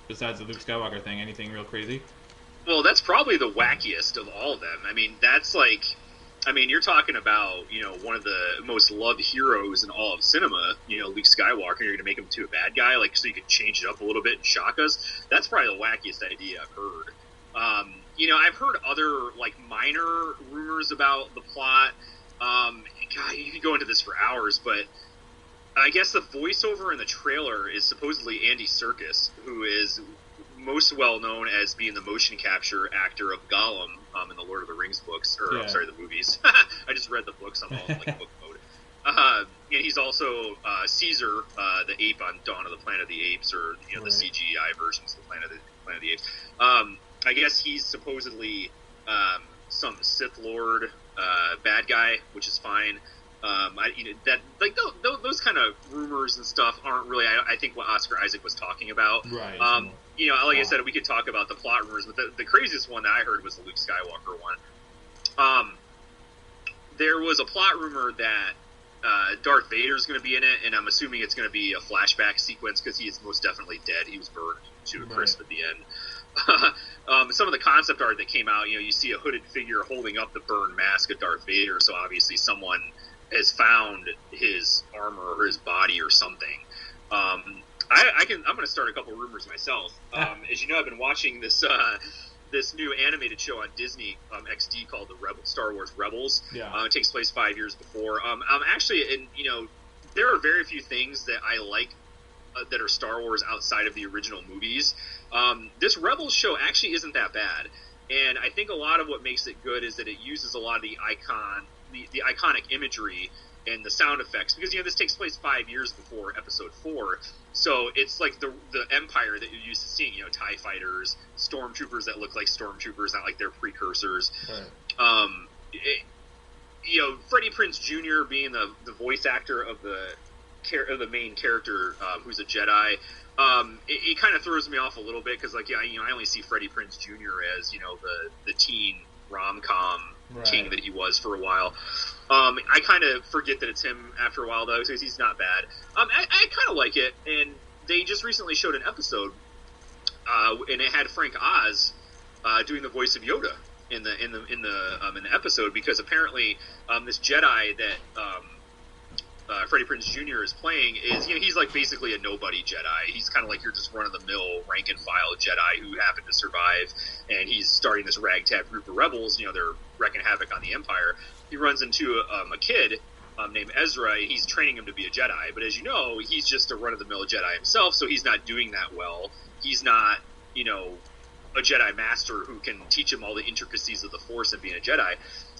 A: besides the Luke Skywalker thing? Anything real crazy?
B: Well, that's probably the wackiest of all of them. I mean, that's you're talking about, one of the most loved heroes in all of cinema, Luke Skywalker. You're going to make him to a bad guy, so you can change it up a little bit and shock us. That's probably the wackiest idea I've heard. I've heard other, minor rumors about the plot. God, you could go into this for hours, but I guess the voiceover in the trailer is supposedly Andy Serkis, who is most well known as being the motion capture actor of Gollum in the Lord of the Rings books, or I'm sorry, the movies. I just read the books. I'm all in book mode. And he's also Caesar, the ape on Dawn of the Planet of the Apes, or the CGI versions of the Planet of the Apes. I guess he's supposedly some Sith Lord bad guy, which is fine. Those kind of rumors and stuff aren't really, I think, what Oscar Isaac was talking about.
A: Right.
B: I said, we could talk about the plot rumors, but the craziest one that I heard was the Luke Skywalker one. There was a plot rumor that Darth Vader's going to be in it, and I'm assuming it's going to be a flashback sequence because he is most definitely dead. He was burned to a crisp at the end. Some of the concept art that came out, you see a hooded figure holding up the burned mask of Darth Vader, so obviously someone has found his armor or his body or something. I'm going to start a couple rumors myself. As you know, I've been watching this new animated show on Disney XD called Star Wars Rebels.
A: Yeah.
B: It takes place 5 years before. I'm actually, there are very few things that I like that are Star Wars outside of the original movies. This Rebels show actually isn't that bad, and I think a lot of what makes it good is that it uses a lot of the iconic imagery and the sound effects, because this takes place 5 years before Episode 4, so it's like the Empire that you're used to seeing, TIE fighters, stormtroopers that look like stormtroopers, not like they're precursors.
A: Right.
B: Freddie Prinze Jr. being the voice actor of the main character, who's a Jedi, it kind of throws me off a little bit, because I only see Freddie Prinze Jr. as the teen rom-com king that he was for a while. I kind of forget that it's him after a while, though, because he's not bad. I kind of like it, and they just recently showed an episode, and it had Frank Oz doing the voice of Yoda in the episode, because apparently this Jedi that Freddie Prinze Jr. is playing is, he's like basically a nobody Jedi. He's kind of like your just run-of-the-mill rank-and-file Jedi who happened to survive, and he's starting this ragtag group of rebels. They're wrecking havoc on the Empire. He runs into a kid named Ezra, and he's training him to be a Jedi. But as you know, he's just a run-of-the-mill Jedi himself, so he's not doing that well. He's not, a Jedi master who can teach him all the intricacies of the Force and being a Jedi.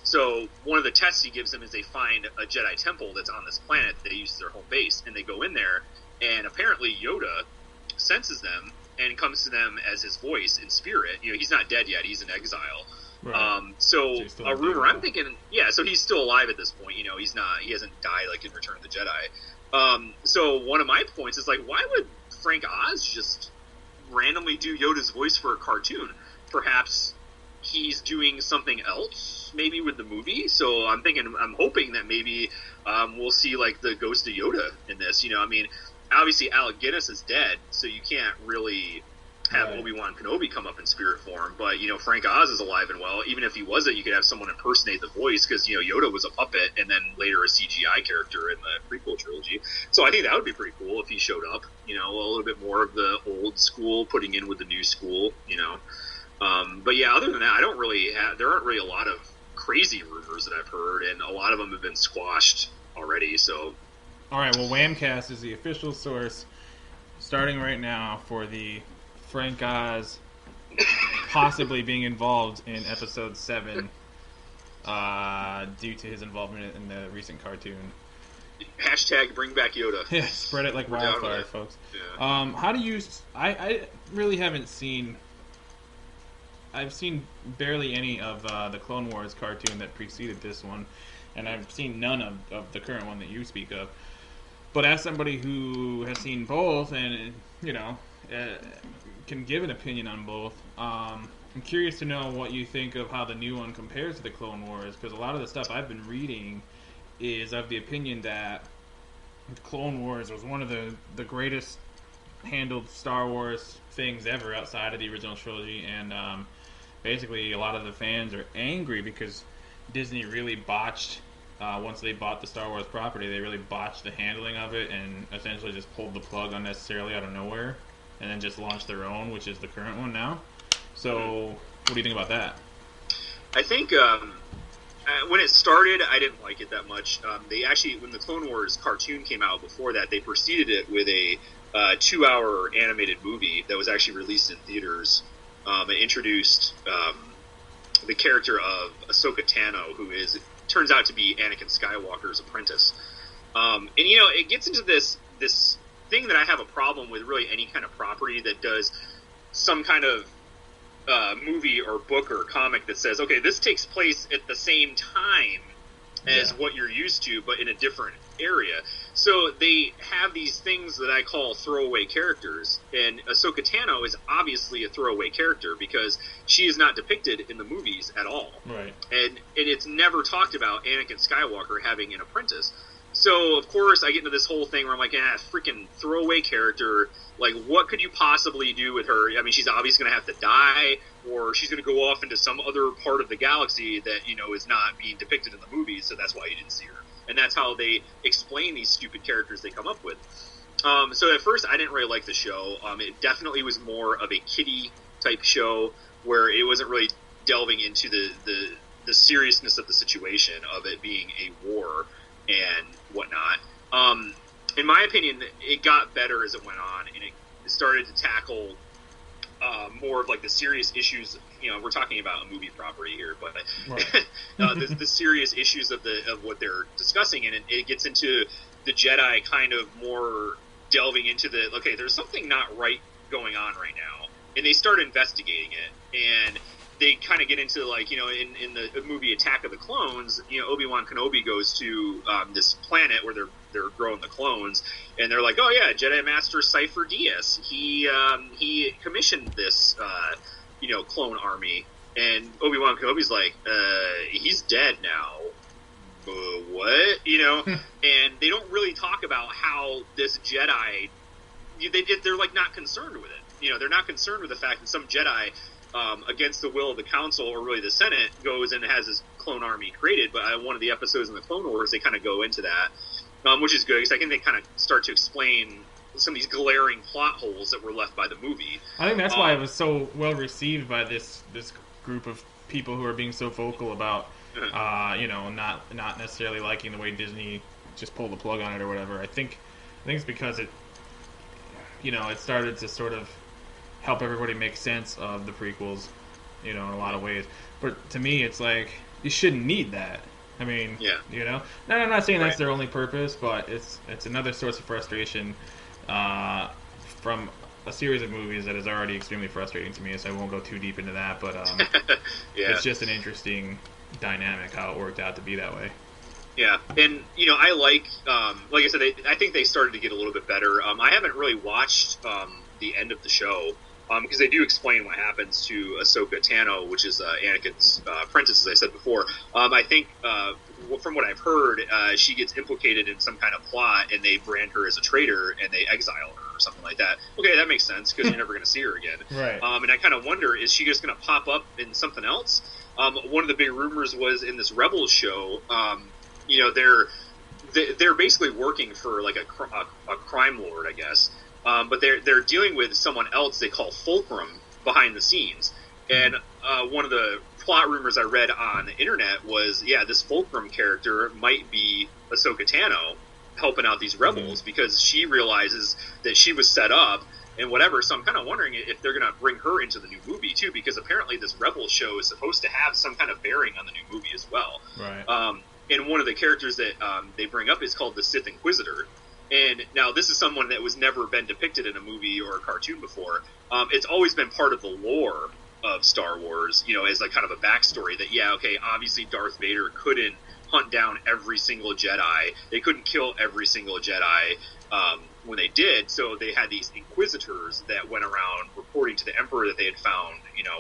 B: So one of the tests he gives them is they find a Jedi temple that's on this planet that they use as their home base, and they go in there, and apparently Yoda senses them and comes to them as his voice in spirit. He's not dead yet; he's in exile. Right. So a rumor, I'm thinking, so he's still alive at this point. He hasn't died like in Return of the Jedi. So one of my points is why would Frank Oz just randomly do Yoda's voice for a cartoon? Perhaps he's doing something else, maybe with the movie. So I'm hoping that maybe we'll see the ghost of Yoda in this. Obviously Alec Guinness is dead, so you can't really have Obi-Wan Kenobi come up in spirit form. But Frank Oz is alive and well. Even if he wasn't, you could have someone impersonate the voice, because Yoda was a puppet and then later a CGI character in the prequel trilogy. So I think that would be pretty cool if he showed up. A little bit more of the old school putting in with the new school. But other than that, there aren't really a lot of crazy rumors that I've heard, and a lot of them have been squashed already. So,
A: all right. Well, WAMCast is the official source, starting right now, for the Frank Oz possibly being involved in Episode 7 due to his involvement in the recent cartoon.
B: Hashtag bring back Yoda.
A: Yeah, spread it like wildfire, folks. Yeah. How do you... I really haven't seen... I've seen barely any of the Clone Wars cartoon that preceded this one, and I've seen none of the current one that you speak of. But as somebody who has seen both and, can give an opinion on both, I'm curious to know what you think of how the new one compares to the Clone Wars, because a lot of the stuff I've been reading is of the opinion that the Clone Wars was one of the greatest handled Star Wars things ever outside of the original trilogy, and basically a lot of the fans are angry because Disney really botched, once they bought the Star Wars property, they really botched the handling of it and essentially just pulled the plug unnecessarily out of nowhere and then just launched their own, which is the current one now. So what do you think about that?
B: I think when it started, I didn't like it that much. They actually, when the Clone Wars cartoon came out before that, they preceded it with a 2-hour animated movie that was actually released in theaters. It introduced the character of Ahsoka Tano, who turns out to be Anakin Skywalker's apprentice. And it gets into this thing that I have a problem with really any kind of property that does some kind of movie or book or comic that says, okay, this takes place at the same time as what you're used to, but in a different area. So they have these things that I call throwaway characters, and Ahsoka Tano is obviously a throwaway character because she is not depicted in the movies at all.
A: Right.
B: And it's never talked about Anakin Skywalker having an apprentice. So, of course, I get into this whole thing where I'm like, freaking throwaway character. Like, what could you possibly do with her? I mean, she's obviously going to have to die, or she's going to go off into some other part of the galaxy that, is not being depicted in the movies, so that's why you didn't see her. And that's how they explain these stupid characters they come up with. So at first, I didn't really like the show. It definitely was more of a kiddie-type show where it wasn't really delving into the seriousness of the situation of it being a war and whatnot. In my opinion, it got better as it went on, and it started to tackle more of like the serious issues. We're talking about a movie property here, but
A: Right.
B: the serious issues of what they're discussing, and it gets into the Jedi kind of more delving into there's something not right going on right now, and they start investigating it, and they kind of get into in the movie Attack of the Clones, Obi-Wan Kenobi goes to this planet where they're growing the clones, and they're like, oh yeah, Jedi Master Cypher Dyas, he commissioned this clone army, and Obi-Wan Kenobi's like, he's dead now. What? And they don't really talk about how this Jedi, they're like not concerned with it. They're not concerned with the fact that some Jedi, against the will of the Council, or really the Senate, goes and has this clone army created. But one of the episodes in the Clone Wars, they kind of go into that, which is good, because I think they kind of start to explain some of these glaring plot holes that were left by the movie.
A: I think that's why it was so well received by this group of people who are being so vocal about, not necessarily liking the way Disney just pulled the plug on it or whatever. I think it's because it started to sort of help everybody make sense of the prequels, in a lot of ways. But to me, it's like, you shouldn't need that. I mean,
B: yeah.
A: No, I'm not saying that's their only purpose, but it's another source of frustration from a series of movies that is already extremely frustrating to me, so I won't go too deep into that, but
B: yeah.
A: It's just an interesting dynamic how it worked out to be that way.
B: Yeah, and I like I said, I think they started to get a little bit better. I haven't really watched the end of the show, because they do explain what happens to Ahsoka Tano, which is Anakin's apprentice, as I said before. I think, from what I've heard, she gets implicated in some kind of plot, and they brand her as a traitor, and they exile her or something like that. Okay, that makes sense, because you're never going to see her again.
A: Right.
B: And I kind of wonder, is she just going to pop up in something else? One of the big rumors was in this Rebels show, they're basically working for like a crime lord, I guess. But they're dealing with someone else they call Fulcrum behind the scenes. And one of the plot rumors I read on the internet was, this Fulcrum character might be Ahsoka Tano helping out these rebels, because she realizes that she was set up and whatever. So I'm kind of wondering if they're going to bring her into the new movie too, because apparently this Rebels show is supposed to have some kind of bearing on the new movie as well.
A: Right.
B: And one of the characters that they bring up is called the Sith Inquisitor. And now this is someone that was never been depicted in a movie or a cartoon before. It's always been part of the lore of Star Wars, as like kind of a backstory that, obviously Darth Vader couldn't hunt down every single Jedi. They couldn't kill every single Jedi when they did, so they had these Inquisitors that went around reporting to the Emperor that they had found,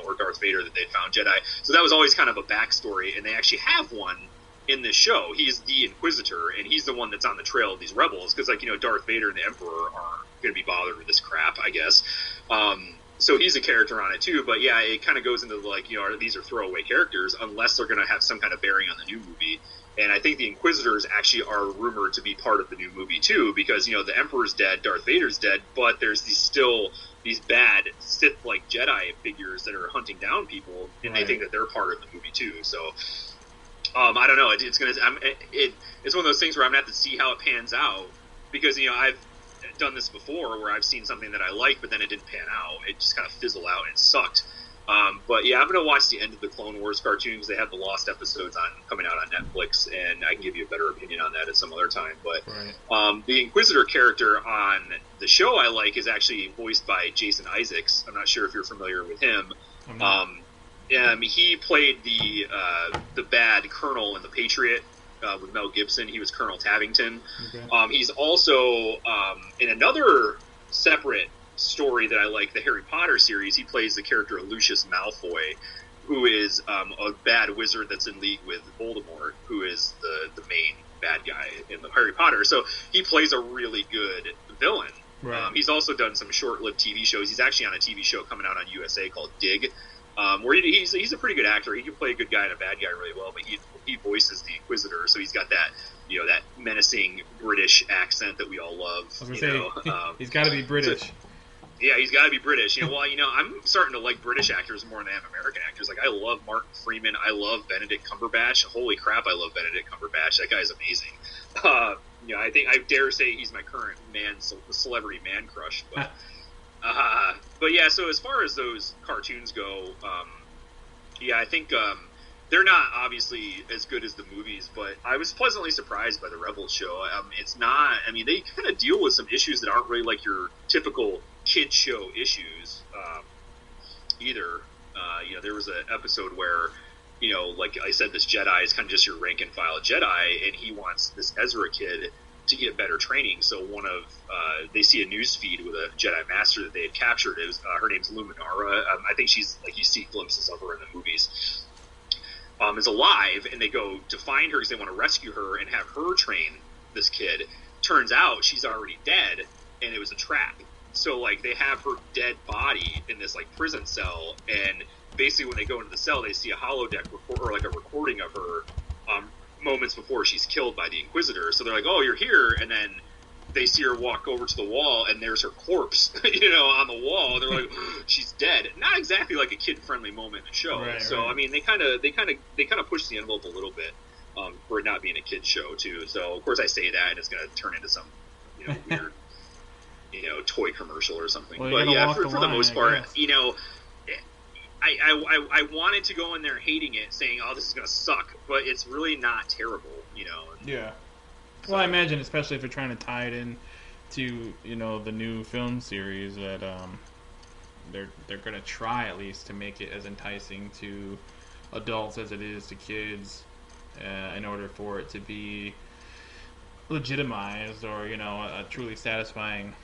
B: or Darth Vader that they had found Jedi. So that was always kind of a backstory, and they actually have one in this show. He's the Inquisitor, and he's the one that's on the trail of these rebels, because Darth Vader and the Emperor aren't going to be bothered with this crap, I guess. So he's a character on it too, but it kind of goes into these are throwaway characters unless they're going to have some kind of bearing on the new movie. And I think the Inquisitors actually are rumored to be part of the new movie too, because the Emperor's dead, Darth Vader's dead, but there's these bad Sith-like Jedi figures that are hunting down people, and they think that they're part of the movie too. So I don't know. It's one of those things where I'm gonna have to see how it pans out, because I've done this before where I've seen something that I like, but then it didn't pan out. It just kind of fizzled out and it sucked. But I'm gonna watch the end of the Clone Wars cartoons. They have the lost episodes coming out on Netflix, and I can give you a better opinion on that at some other time. But the Inquisitor character on the show I like is actually voiced by Jason Isaacs. I'm not sure if you're familiar with him. He played the bad Colonel in The Patriot with Mel Gibson. He was Colonel Tavington. Okay. He's also in another separate story that I like, the Harry Potter series. He plays the character of Lucius Malfoy, who is a bad wizard that's in league with Voldemort, who is the main bad guy in the Harry Potter. So he plays a really good villain. Right. He's also done some short-lived TV shows. He's actually on a TV show coming out on USA called Dig, where he's a pretty good actor. He can play a good guy and a bad guy really well, but he voices the Inquisitor, so he's got that that menacing British accent that we all love.
A: I was gonna say, he's got to be British.
B: So, yeah, he's got to be British. I'm starting to like British actors more than I am American actors. Like, I love Martin Freeman. I love Benedict Cumberbatch. Holy crap, I love Benedict Cumberbatch. That guy's amazing. I think I dare say he's my current celebrity man crush. But But yeah, so as far as those cartoons go, yeah, I think they're not obviously as good as the movies, but I was pleasantly surprised by the Rebels show. It's not. I mean, they kind of deal with some issues that aren't really like your typical kid show issues either. There was an episode where, like I said, this Jedi is kind of just your rank and file Jedi, and he wants this Ezra kid to get better training. So they see a news feed with a Jedi Master that they had captured. It was her name's Luminara. I think she's like, you see glimpses of her in the movies. Is alive, and they go to find her because they want to rescue her and have her train this kid. Turns out she's already dead, and it was a trap. So like they have her dead body in this like prison cell, and basically when they go into the cell, they see a holodeck or like a recording of her moments before she's killed by the Inquisitor. So they're like, "Oh, you're here," and then they see her walk over to the wall, and there's her corpse, on the wall. They're like, "She's dead." Not exactly like a kid-friendly moment in the show.
A: Right,
B: so
A: right.
B: I mean, they kind of push the envelope a little bit for it not being a kid show too. So of course I say that, and it's going to turn into some weird toy commercial or something.
A: Well,
B: but yeah, for the
A: line,
B: most part, I wanted to go in there hating it, saying, "Oh, this is going to suck," but it's really not terrible.
A: Yeah. Well, I imagine, especially if you're trying to tie it in to the new film series, that they're going to try at least to make it as enticing to adults as it is to kids, in order for it to be legitimized or a truly satisfying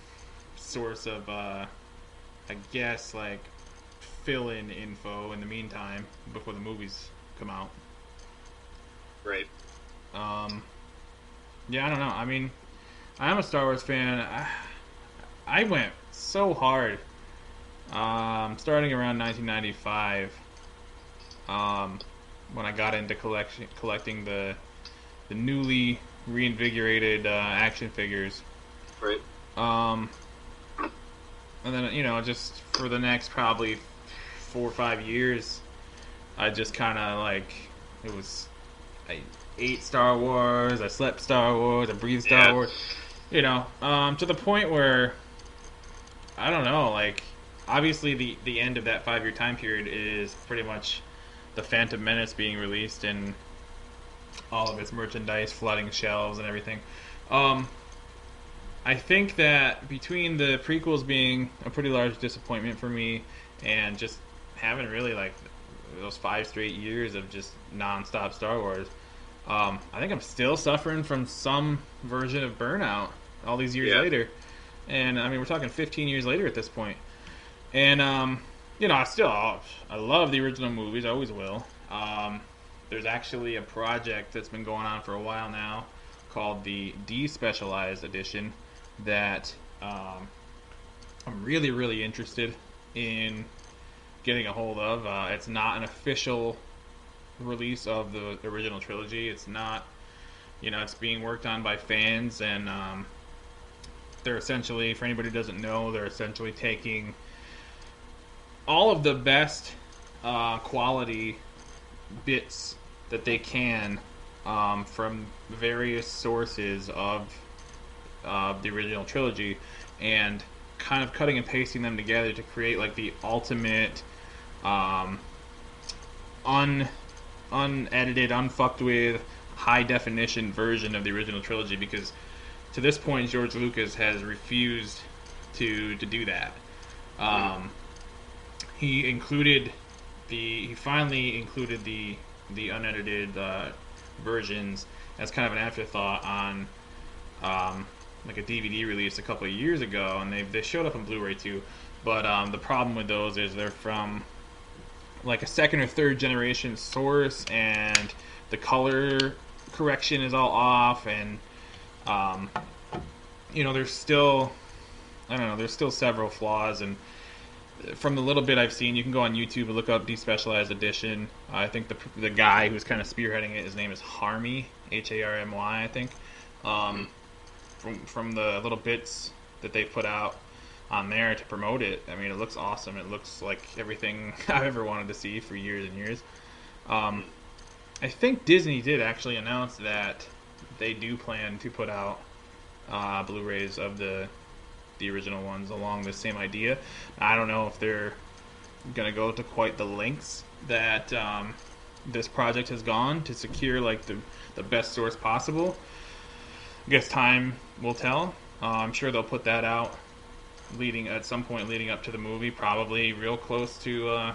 A: source of I guess like fill-in info in the meantime before the movies come out.
B: Right.
A: Yeah, I don't know. I mean, I am a Star Wars fan. I went so hard, starting around 1995, when I got into collecting the newly reinvigorated action figures.
B: Right.
A: And then just for the next probably 4 or 5 years, I just kind of I ate Star Wars, I slept Star Wars, I breathed Star Wars, to the point where, I don't know, obviously the end of that 5-year time period is pretty much the Phantom Menace being released and all of its merchandise flooding shelves and everything. I think that between the prequels being a pretty large disappointment for me and just having really those 5 straight years of just non-stop Star Wars, I think I'm still suffering from some version of burnout all these years later. And I mean, we're talking 15 years later at this point. And I love the original movies. I always will. There's actually a project that's been going on for a while now called the Despecialized Edition that I'm really, really interested in getting a hold of. It's not an official release of the original trilogy. It's not, it's being worked on by fans, and they're essentially, for anybody who doesn't know, they're essentially taking all of the best quality bits that they can from various sources of the original trilogy and kind of cutting and pasting them together to create the ultimate unedited, unfucked with, high definition version of the original trilogy, because to this point George Lucas has refused to do that. He finally included the unedited versions as kind of an afterthought on a DVD release a couple of years ago, and they showed up on Blu-ray too. But the problem with those is they're from a 2nd or 3rd generation source, and the color correction is all off, and there's still several flaws. And from the little bit I've seen, you can go on YouTube and look up Despecialized Edition. I think the guy who's kind of spearheading it, his name is Harmy, Harmy, I think. From the little bits that they put out on there to promote it, I mean, it looks awesome. It looks like everything I've ever wanted to see for years and years. I think Disney did actually announce that they do plan to put out Blu-rays of the the original ones along the same idea. I don't know if they're going to go to quite the lengths that this project has gone to secure like the best source possible. I guess time will tell. I'm sure they'll put that out at some point leading up to the movie, probably real close to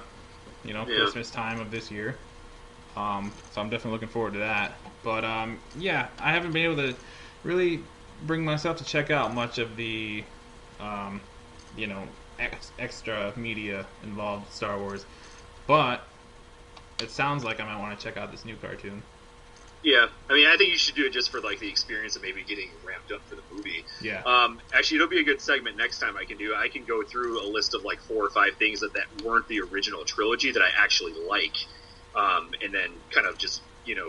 A: Christmas time of this year. So I'm definitely looking forward to that. But I haven't been able to really bring myself to check out much of the extra media involved Star Wars, but it sounds like I might want to check out this new cartoon.
B: Yeah, I mean, I think you should do it just for like the experience of maybe getting ramped up for the movie.
A: Yeah.
B: Actually, it'll be a good segment next time. I can go through a list of like 4 or 5 things that weren't the original trilogy that I actually like, and then kind of just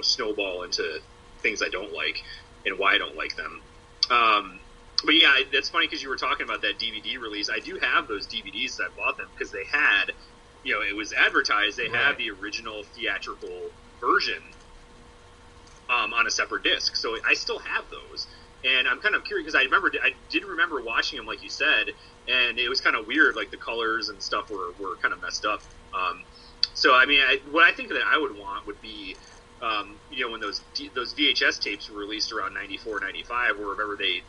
B: snowball into things I don't like and why I don't like them. But yeah, that's funny because you were talking about that DVD release. I do have those DVDs. I bought them because they had, it was advertised. They had the original theatrical version on a separate disc. So I still have those. And I'm kind of curious because I did remember watching them, like you said, and it was kind of weird. Like the colors and stuff were kind of messed up. So, I mean, what I think that I would want would be, when those VHS tapes were released around 94, 95, or wherever the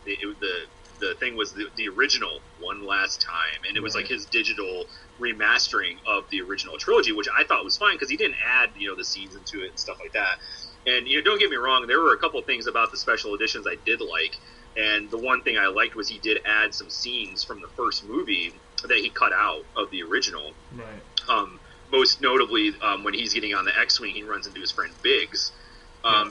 B: thing was the original One Last Time, and it was like his digital remastering of the original trilogy, which I thought was fine because he didn't add, the scenes into it and stuff like that. And, don't get me wrong, there were a couple of things about the special editions I did like, and the one thing I liked was he did add some scenes from the first movie that he cut out of the original.
A: Right.
B: Most notably, when he's getting on the X-Wing, he runs into his friend Biggs.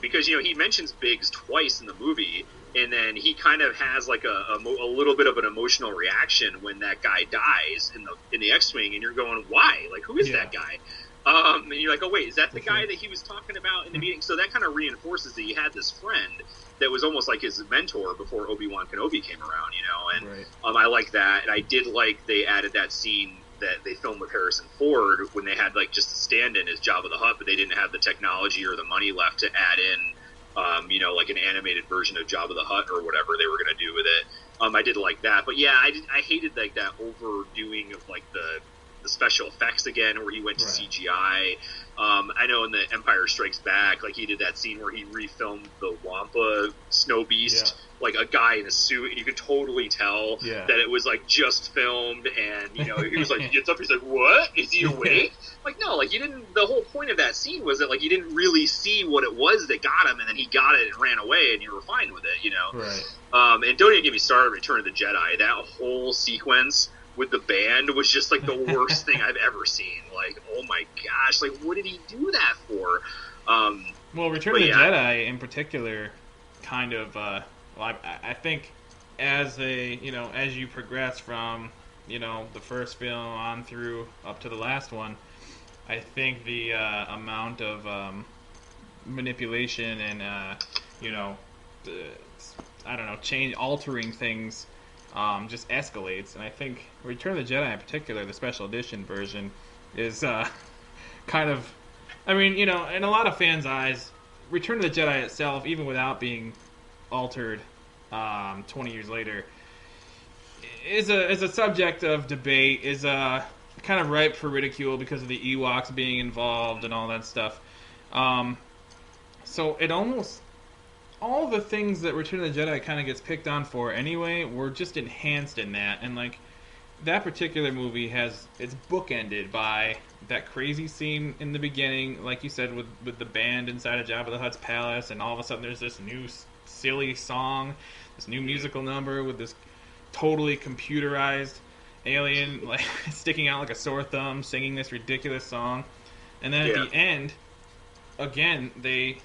B: Because, he mentions Biggs twice in the movie, and then he kind of has like a little bit of an emotional reaction when that guy dies in the X-Wing, and you're going, why? Like, who is that guy? And you're like, oh, wait, is that the guy that he was talking about in the meeting? So that kind of reinforces that he had this friend that was almost like his mentor before Obi-Wan Kenobi came around, and I like that. And I did like they added that scene that they filmed with Harrison Ford when they had like just a stand-in as Jabba the Hutt, but they didn't have the technology or the money left to add in, like an animated version of Jabba the Hutt or whatever they were going to do with it. I did like that, but yeah, I hated like that overdoing of like the special effects again, where he went to CGI. I know in the Empire Strikes Back, like he did that scene where he refilmed the Wampa Snow Beast, like a guy in a suit, and you could totally tell that it was like just filmed. And he was like, he gets up, he's like, "What? Is he awake?" Like, no, like you didn't. The whole point of that scene was that like you didn't really see what it was that got him, and then he got it and ran away, and you were fine with it,
A: Right.
B: And don't even get me started on Return of the Jedi. That whole sequence with the band was just like the worst thing I've ever seen. Like, oh my gosh, like what did he do that for?
A: Well, Return of the Jedi in particular, kind of. I think as as you progress from the first film on through up to the last one, I think the amount of manipulation and altering things just escalates. And I think Return of the Jedi in particular, the special edition version, is kind of, in a lot of fans' eyes, Return of the Jedi itself, even without being altered 20 years later, is a subject of debate, is kind of ripe for ridicule because of the Ewoks being involved and all that stuff. So it almost, all the things that Return of the Jedi kind of gets picked on for anyway were just enhanced in that. And like that particular movie it's bookended by that crazy scene in the beginning, like you said, with the band inside of Jabba the Hutt's palace, and all of a sudden there's this new silly song, this new musical number with this totally computerized alien like sticking out like a sore thumb singing this ridiculous song. And then at the end, again, they,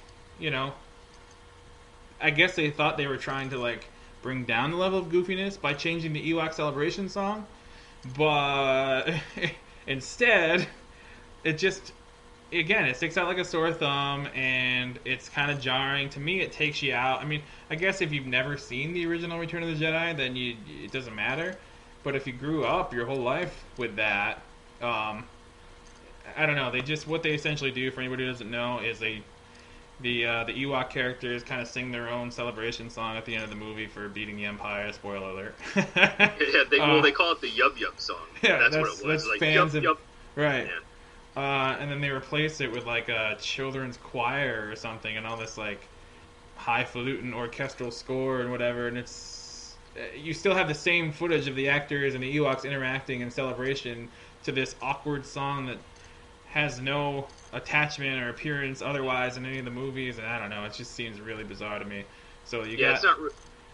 A: I guess they thought they were trying to like bring down the level of goofiness by changing the Ewok Celebration song, but instead it just, again, it sticks out like a sore thumb, and it's kind of jarring. To me, it takes you out. I guess if you've never seen the original Return of the Jedi, then it doesn't matter. But if you grew up your whole life with that, I don't know. What they essentially do, for anybody who doesn't know, is The Ewok characters kind of sing their own celebration song at the end of the movie for beating the Empire. Spoiler alert.
B: Yeah, they call it the Yub Yub song.
A: Yeah,
B: That's what it was.
A: That's
B: Like
A: fans
B: Yub
A: of,
B: Yub.
A: right.
B: Yeah.
A: And then they replaced it with like a children's choir or something, and all this like highfalutin orchestral score and whatever. And it's you still have the same footage of the actors and the Ewoks interacting in celebration to this awkward song that has no attachment or appearance otherwise in any of the movies, and I don't know, it just seems really bizarre to me. So
B: it's not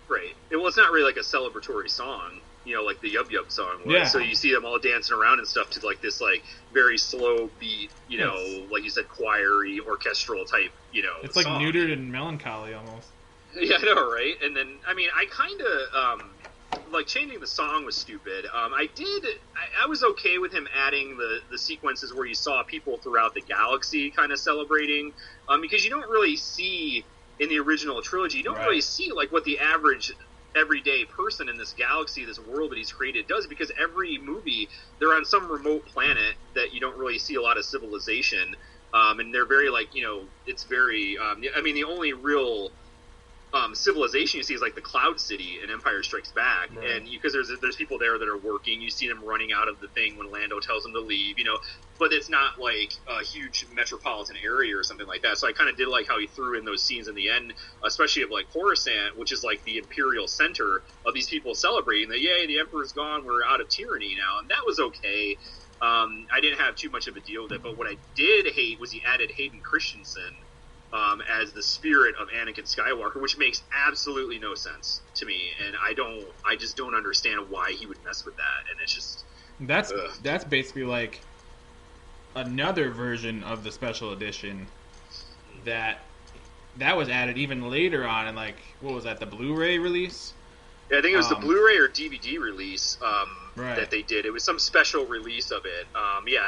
B: right. Well, it's not really like a celebratory song, like the Yub Yub song was.
A: Yeah.
B: So you see them all dancing around and stuff to like this like very slow beat, like you said, choir-y, orchestral type,
A: it's like
B: song.
A: neutered and melancholy almost.
B: Yeah, I know, right? And then, I mean, I kind of, like, changing the song was stupid. I was okay with him adding the sequences where you saw people throughout the galaxy kind of celebrating, because you don't really see, in the original trilogy, you don't
A: Right.
B: really see, like, what the average everyday person in this galaxy, this world that he's created does, because every movie, they're on some remote planet that you don't really see a lot of civilization, and they're very, like, it's very, I mean, the only real civilization you see is like the Cloud City in Empire Strikes Back,
A: Right.
B: and because there's people there that are working, you see them running out of the thing when Lando tells them to leave, but it's not like a huge metropolitan area or something like that. So I kind of did like how he threw in those scenes in the end, especially of like Coruscant, which is like the imperial center of these people celebrating that, yay, the Emperor's gone, we're out of tyranny now, and that was okay. I didn't have too much of a deal with it, but what I did hate was he added Hayden Christensen as the spirit of Anakin Skywalker, which makes absolutely no sense to me, and I just don't understand why he would mess with that, and it's just
A: that's basically like another version of the special edition that was added even later on in, like, what was that, the Blu-ray release?
B: Yeah, I think it was the Blu-ray or DVD release
A: Right.
B: that they did. It was some special release of it.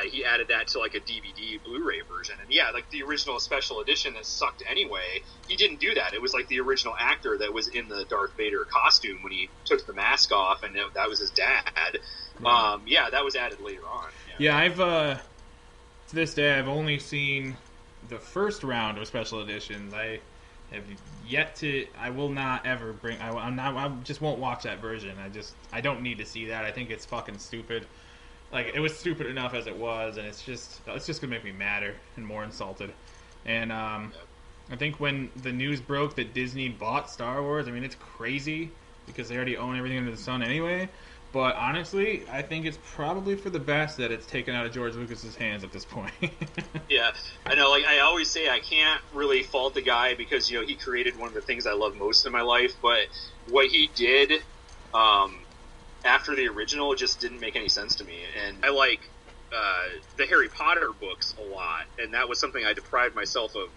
B: He added that to like a DVD Blu-ray version. And yeah, like the original special edition that sucked anyway, he didn't do that. It was like the original actor that was in the Darth Vader costume when he took the mask off, and that was his dad.
A: Right.
B: That was added later on.
A: Yeah, I've to this day I've only seen the first round of special editions. I have yet to. I will not ever bring. I just won't watch that version. I don't need to see that. I think it's fucking stupid. Like, it was stupid enough as it was, and it's just gonna make me madder and more insulted. And I think when the news broke that Disney bought Star Wars, I mean, it's crazy because they already own everything under the sun anyway. But honestly, I think it's probably for the best that it's taken out of George Lucas's hands at this point.
B: Yeah, I know. Like I always say, I can't really fault the guy because he created one of the things I love most in my life. But what he did after the original just didn't make any sense to me. And I like the Harry Potter books a lot, and that was something I deprived myself of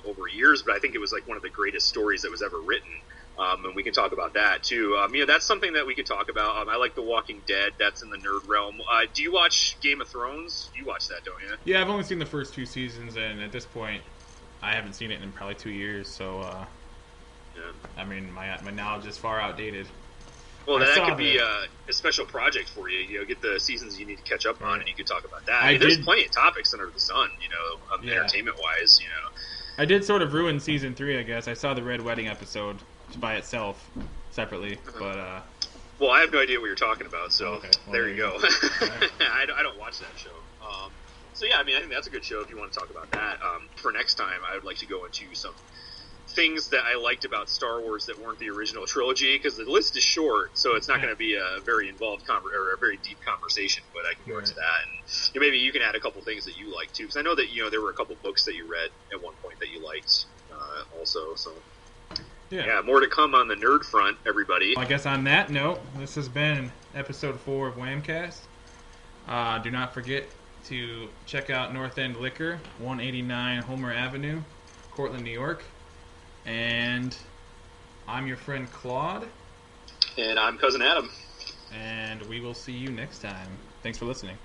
B: over years. But I think it was like one of the greatest stories that was ever written. And we can talk about that too. That's something that we could talk about. I like The Walking Dead. That's in the nerd realm. Do you watch Game of Thrones? You watch that, don't you?
A: Yeah, I've only seen the first 2 seasons, and at this point, I haven't seen it in probably 2 years. So, I mean, my knowledge is far outdated.
B: Well, that could be a special project for you. Get the seasons you need to catch up on, and you could talk about that. There's plenty of topics under the sun, entertainment-wise.
A: I did sort of ruin season 3, I guess. I saw the Red Wedding episode by itself, separately, but
B: well, I have no idea what you're talking about, so
A: okay. Well,
B: there you go.
A: Right.
B: I don't watch that show. So yeah, I mean, I think that's a good show if you want to talk about that. For next time, I would like to go into some things that I liked about Star Wars that weren't the original trilogy, because the list is short, so it's not going to be a very involved or a very deep conversation. But I can go into that, and maybe you can add a couple things that you like too, because I know that there were a couple books that you read at one point that you liked also. So. Yeah, more to come on the nerd front, everybody.
A: I guess on that note, this has been episode 4 of WAMCast. Do not forget to check out North End Liquor, 189 Homer Avenue, Cortland, New York. And I'm your friend Claude.
B: And I'm Cousin Adam.
A: And we will see you next time. Thanks for listening.